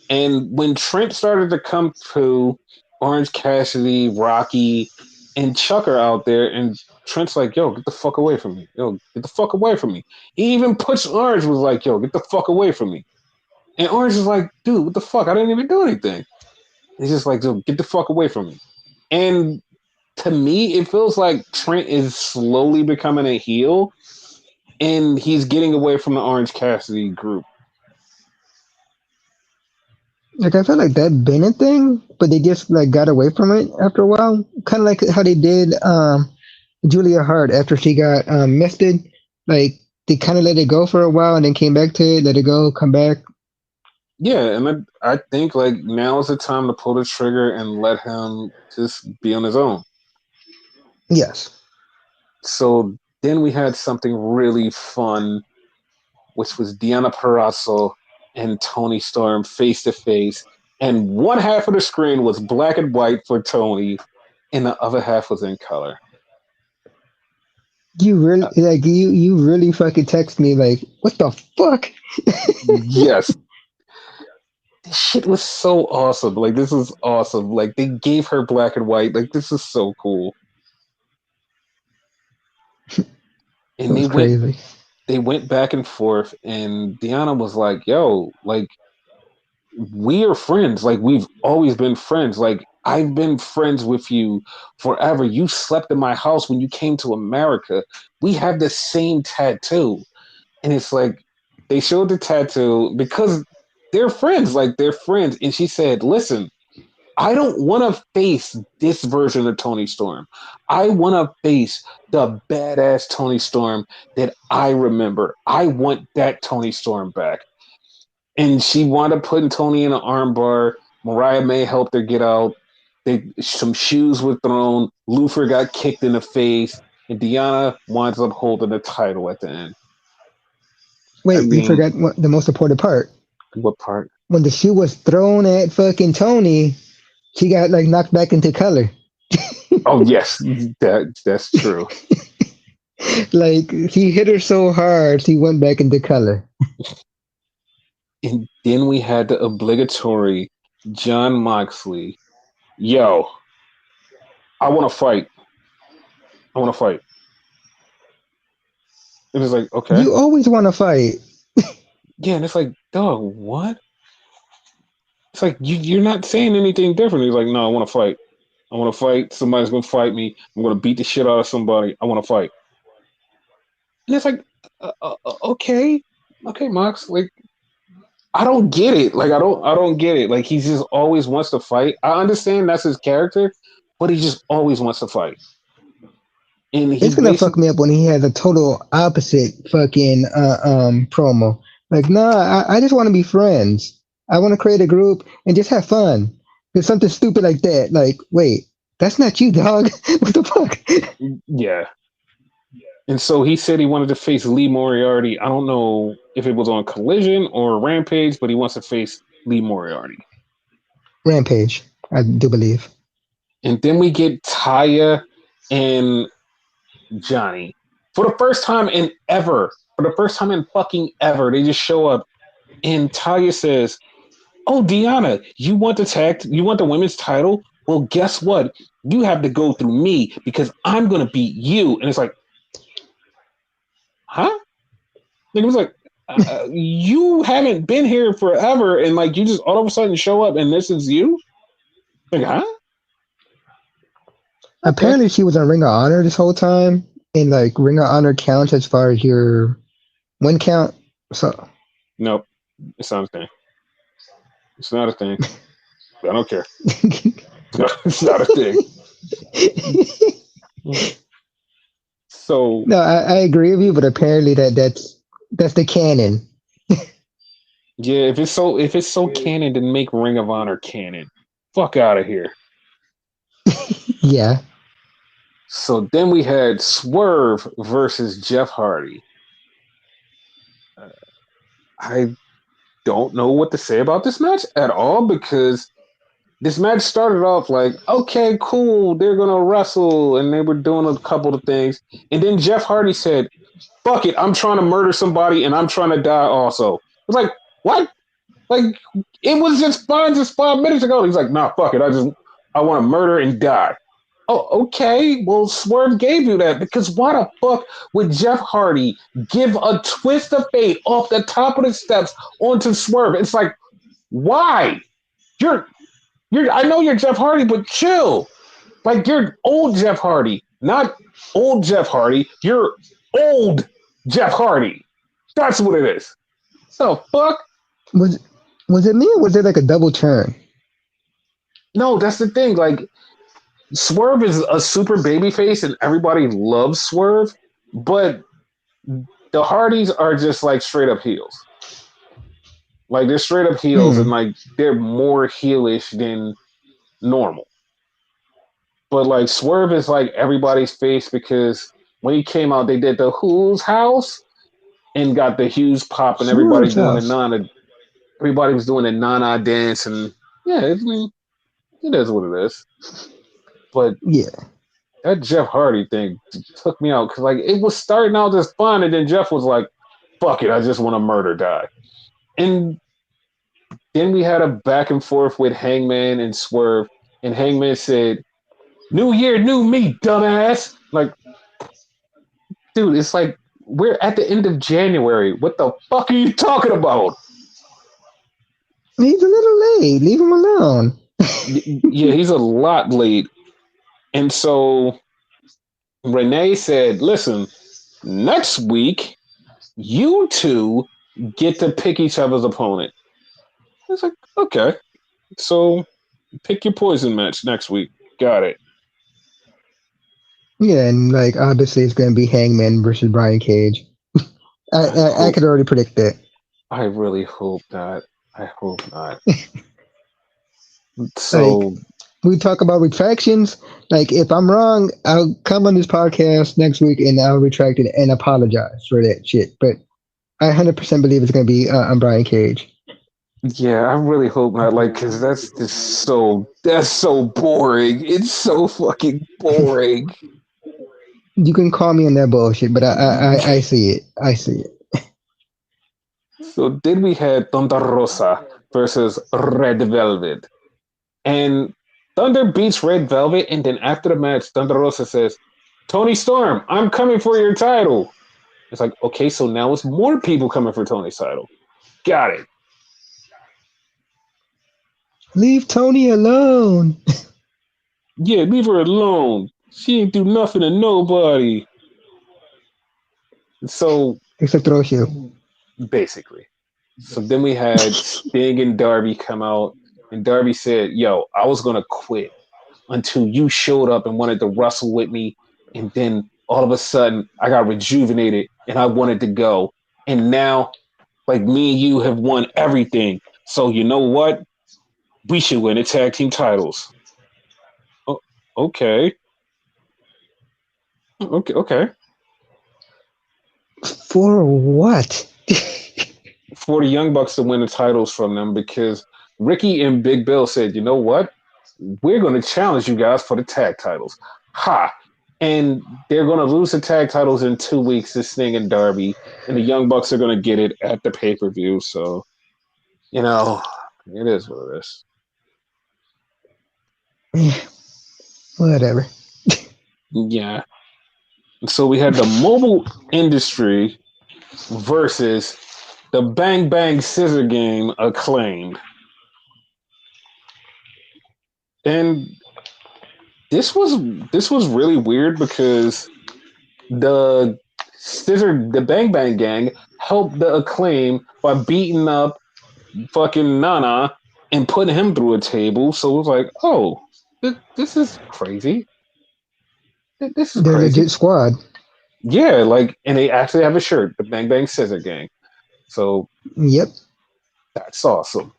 And when Trent started to come to, Orange Cassidy, Rocky, and Chuck are out there, and Trent's like, yo, get the fuck away from me. Yo, get the fuck away from me. He even pushed Orange, was like, yo, get the fuck away from me. And Orange is like, dude, what the fuck? I didn't even do anything. And he's just like, yo, get the fuck away from me. And to me, it feels like Trent is slowly becoming a heel, and he's getting away from the Orange Cassidy group. Like I felt like that been a thing, but they just like got away from it after a while. Kind of like how they did Julia Hart after she got misted. Like they kind of let it go for a while and then came back to it, let it go, come back. Yeah, and I think like now is the time to pull the trigger and let him just be on his own. Yes. So then we had something really fun, which was Deanna Purrazzo and Tony Storm face to face, and one half of the screen was black and white for Tony, and the other half was in color. You really like you really fucking text me like, what the fuck? Yes, this shit was so awesome. Like this is awesome. Like they gave her black and white. Like this is so cool. It And was crazy. they went back and forth, and Deanna was like, yo, like we are friends. Like we've always been friends. Like I've been friends with you forever. You slept in my house when you came to America. We have the same tattoo. And it's like they showed the tattoo because they're friends, like they're friends. And she said, listen, I don't want to face this version of Tony Storm. I want to face the badass Tony Storm that I remember. I want that Tony Storm back. And she wound up putting Tony in an armbar. Mariah May helped her get out. Some shoes were thrown. Luther got kicked in the face, and Deanna winds up holding the title at the end. I Wait, you mean, forgot the most important part. what part? When the shoe was thrown at fucking Tony, she got like knocked back into color. Oh yes, that's true. Like he hit her so hard, she went back into color. And then we had the obligatory John Moxley. Yo, I want to fight. I want to fight. It was like, okay. You always want to fight. Yeah, and it's like, dog, what? It's like you're not saying anything different. He's like, no, I want to fight. I want to fight. Somebody's gonna fight me. I'm gonna beat the shit out of somebody. I want to fight. And it's like, okay, okay, Mox. Like, I don't get it. Like, I don't get it. Like, he just always wants to fight. I understand that's his character, but he just always wants to fight. And he It's gonna fuck basically, me up when he has a total opposite fucking promo. Like, nah, I just want to be friends. I want to create a group and just have fun. There's something stupid like that. Like, wait. That's not you, dog. What the fuck? Yeah. And so he said he wanted to face Lee Moriarty. I don't know if it was on Collision or Rampage, but he wants to face Lee Moriarty. Rampage, I do believe. And then we get Taya and Johnny. For the first time in fucking ever, they just show up. And Taya says, "Oh, Deanna, you want the women's title? Well, guess what? You have to go through me because I'm gonna beat you." And it's like, huh? Like, it was like, you haven't been here forever, and like you just all of a sudden show up, and this is you. Like, huh? Okay. Apparently, she was on Ring of Honor this whole time, and like Ring of Honor counts as far as your win count. So, Nope, it's not a thing. It's not a thing. I don't care. It's not a thing. So no, I agree with you, but apparently that's the canon. yeah, if it's so canon, then make Ring of Honor canon. Fuck out of here. Yeah. So then we had Swerve versus Jeff Hardy. I don't know what to say about this match at all because this match started off like, okay, cool, they're gonna wrestle, and they were doing a couple of things, and then Jeff Hardy said, "Fuck it, I'm trying to murder somebody, and I'm trying to die also." I was like, what? Like, it was just fine just 5 minutes ago. He's like, nah, fuck it, I want to murder and die. Oh, okay. Well, Swerve gave you that because why the fuck would Jeff Hardy give a twist of fate off the top of the steps onto Swerve? It's like, why? You're I know you're Jeff Hardy, but chill. Like, you're old Jeff Hardy, not old Jeff Hardy. You're old Jeff Hardy. That's what it is. So fuck. Was it me or was it like a double turn? No, that's the thing. Like, Swerve is a super babyface, and everybody loves Swerve, but the Hardys are just like straight up heels. Like, they're straight up heels, and like they're more heelish than normal. But like Swerve is like everybody's face because when he came out, they did the Who's House and got the huge pop, and everybody Swerve's doing house. everybody was doing the Nana dance, and yeah, I mean, it is what it is. But Yeah. that Jeff Hardy thing took me out because like it was starting out just fun, and then Jeff was like, "Fuck it, I just want to murder die." And then we had a back and forth with Hangman and Swerve, and Hangman said, "New year, new me, dumbass." Like, dude, it's like we're at the end of January. What the fuck are you talking about? He's a little late. Leave him alone. Yeah, he's a lot late. And so Renee said, "Listen, next week, you two get to pick each other's opponent." I was like, okay. So pick your poison match next week. Got it. Yeah, and like obviously it's gonna be Hangman versus Brian Cage. I could already predict that. I really hope not. I hope not. So Like, we talk about retractions. Like, if I'm wrong, I'll come on this podcast next week and I'll retract it and apologize for that shit. But I 100% believe it's going to be on Brian Cage. yeah, I really hope not. Like, because that's so boring. It's so fucking boring. You can call me on that bullshit, but I see it. I see it. So then we had Thunder Rosa versus Red Velvet. And Thunder beats Red Velvet, and then after the match, Thunder Rosa says, "Tony Storm, I'm coming for your title." It's like, okay, so now it's more people coming for Tony's title. Got it. Leave Tony alone. Yeah, leave her alone. She ain't do nothing to nobody. So Except Rocio. basically. So then we had Sting and Darby come out, and Darby said, "Yo, I was gonna quit until you showed up and wanted to wrestle with me, and then all of a sudden I got rejuvenated and I wanted to go. And now, like, me and you have won everything. So you know what? We should win the tag team titles." Oh, Okay. Okay. For what? For the Young Bucks to win the titles from them because Ricky and Big Bill said, you know what? We're going to challenge you guys for the tag titles. Ha! And they're going to lose the tag titles in 2 weeks, this thing in Derby. And the Young Bucks are going to get it at the pay per view. So, you know, it is what it is. Yeah, whatever. Yeah. So we had the mobile industry versus the Bang Bang Scissor Game Acclaimed. And this was really weird because the Bang Bang Gang helped the Acclaim by beating up fucking Nana and putting him through a table. So it was like, oh, this is crazy. This is They're a crazy. legit squad. Yeah, like, and they actually have a shirt, the Bang Bang Scissor Gang. So Yep. that's awesome.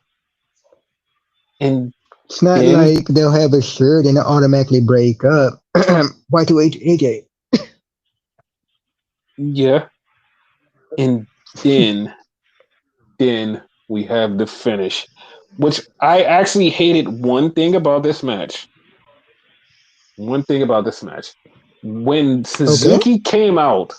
And It's not then, like they'll have a shirt and automatically break up. Y2H AJ. yeah, and then then we have the finish, which I actually hated one thing about this match. One thing about this match. When Okay. Suzuki came out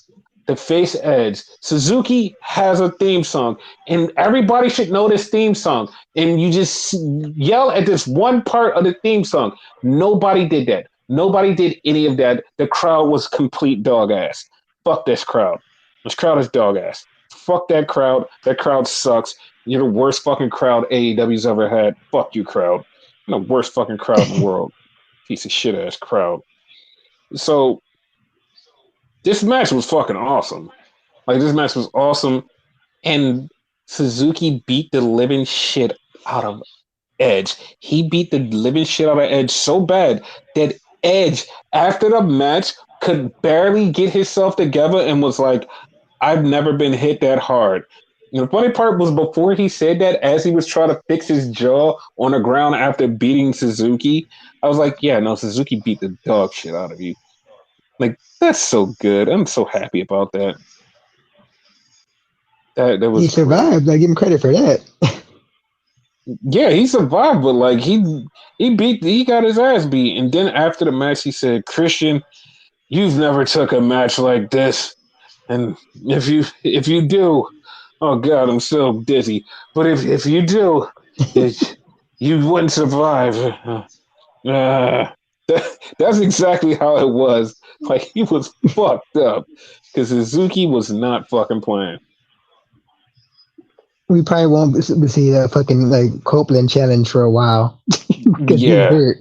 to face Edge, Suzuki has a theme song, and everybody should know this theme song. And you just yell at this one part of the theme song. Nobody did that. Nobody did any of that. The crowd was complete dog ass. Fuck this crowd. This crowd is dog ass. Fuck that crowd. That crowd sucks. You're the worst fucking crowd AEW's ever had. Fuck you, crowd. You're the worst fucking crowd in the world. Piece of shit ass crowd. So this match was fucking awesome. Like this match was awesome, and Suzuki beat the living shit out of Edge. He beat the living shit out of Edge so bad that Edge, after the match, could barely get himself together and was like, "I've never been hit that hard." And the funny part was before he said that, as he was trying to fix his jaw on the ground after beating Suzuki, I was like, "Yeah, no, Suzuki beat the dog shit out of you." Like that's so good. I'm so happy about that. That He was great. survived. I give him credit for that. Yeah, he survived, but like he got his ass beat. And then after the match, he said, "Christian, you've never took a match like this, and if you do, oh God, I'm still dizzy. But if you do, it, you wouldn't survive." That's exactly how it was. Like he was fucked up because Suzuki was not fucking playing. We probably won't see that fucking like Copeland challenge for a while because he's Yeah, hurt.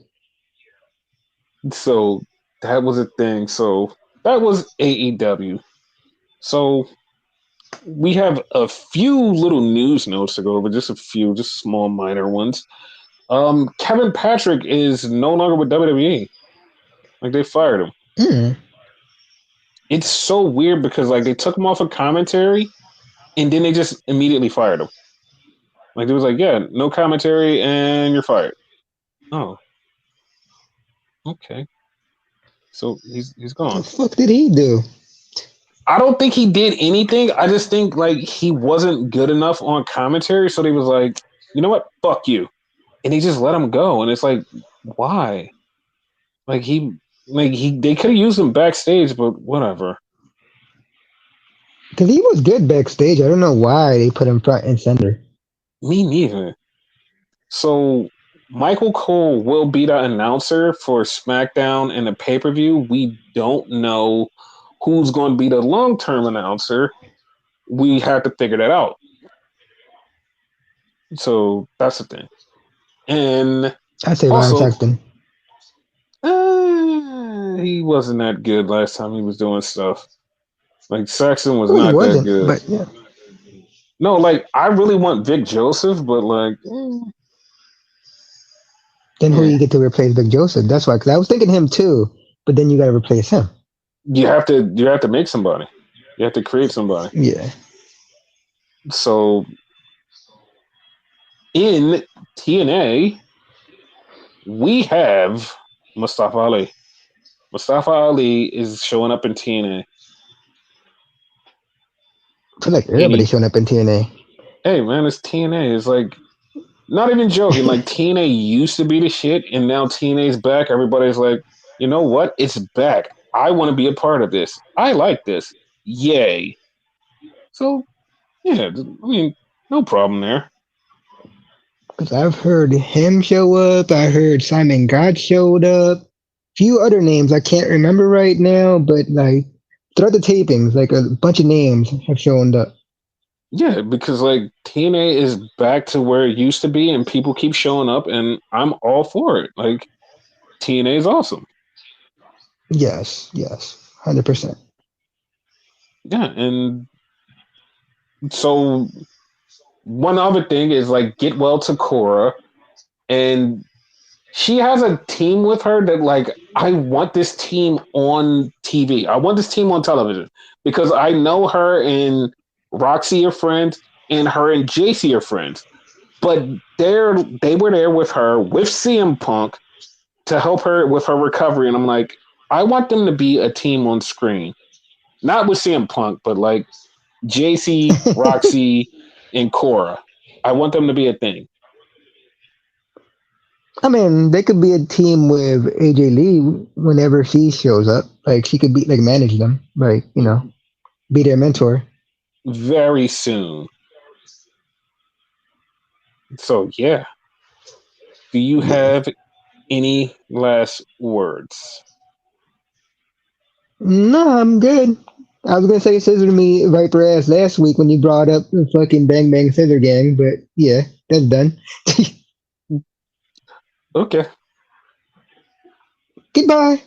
so that was a thing. So that was AEW. So we have a few little news notes to go over, just a few, just small minor ones. Kevin Patrick is no longer with WWE. Like they fired him. Mm. It's so weird because like they took him off of commentary and then they just immediately fired him. Like it was like, yeah, no commentary and you're fired. Oh, okay. So he's The gone. fuck did he do? I don't think he did anything. I just think like he wasn't good enough on commentary, so they was like, you know what, fuck you, and he just let him go. And it's like, why? Like they could have used him backstage, but whatever. Because he was good backstage. I don't know why they put him front and center. Me neither. So Michael Cole will be the announcer for SmackDown and the pay per view. We don't know who's going to be the long term announcer. We have to figure that out. So that's the thing. And I say Ron also, Saxton. he wasn't that good last time he was doing stuff. Like Saxon was Well, he not that wasn't, good. but yeah. No, like I really want Vic Joseph, but like, Then who yeah, you get to replace Vic Joseph? That's why. Because I was thinking him too, but then you got to replace him. you have to make somebody. You have to create somebody. Yeah. So in TNA, we have Mustafa Ali. Mustafa Ali is showing up in TNA. I feel like And everybody's he, showing up in TNA. hey man, it's TNA. It's like not even joking. Like TNA used to be the shit, and now TNA's back. Everybody's like, you know what? It's back. I want to be a part of this. I like this. Yay! So yeah, I mean, no problem there. Because I've heard him show up. I heard Simon Gotch showed up. Few other names I can't remember right now, but like throughout the tapings, like a bunch of names have shown up. Yeah, because like TNA is back to where it used to be, and people keep showing up, and I'm all for it. Like TNA is awesome. Yes, 100%. Yeah, and so one other thing is like get well to Cora, and she has a team with her that like I want this team on TV. I want this team on television because I know her and Roxy are friends, and her and JC are friends. But they were there with her with CM Punk to help her with her recovery, and I'm like, I want them to be a team on screen, not with CM Punk, but like JC, Roxy, and Cora. I want them to be a thing. I mean, they could be a team with AJ Lee whenever she shows up. Like she could be like manage them, like be their mentor. Very soon. So yeah. Do you Yeah. have any last words? No, I'm good. I was gonna say scissor me Viper ass last week when you brought up the fucking Bang Bang Scissor Gang, but yeah, that's done. Okay. Goodbye.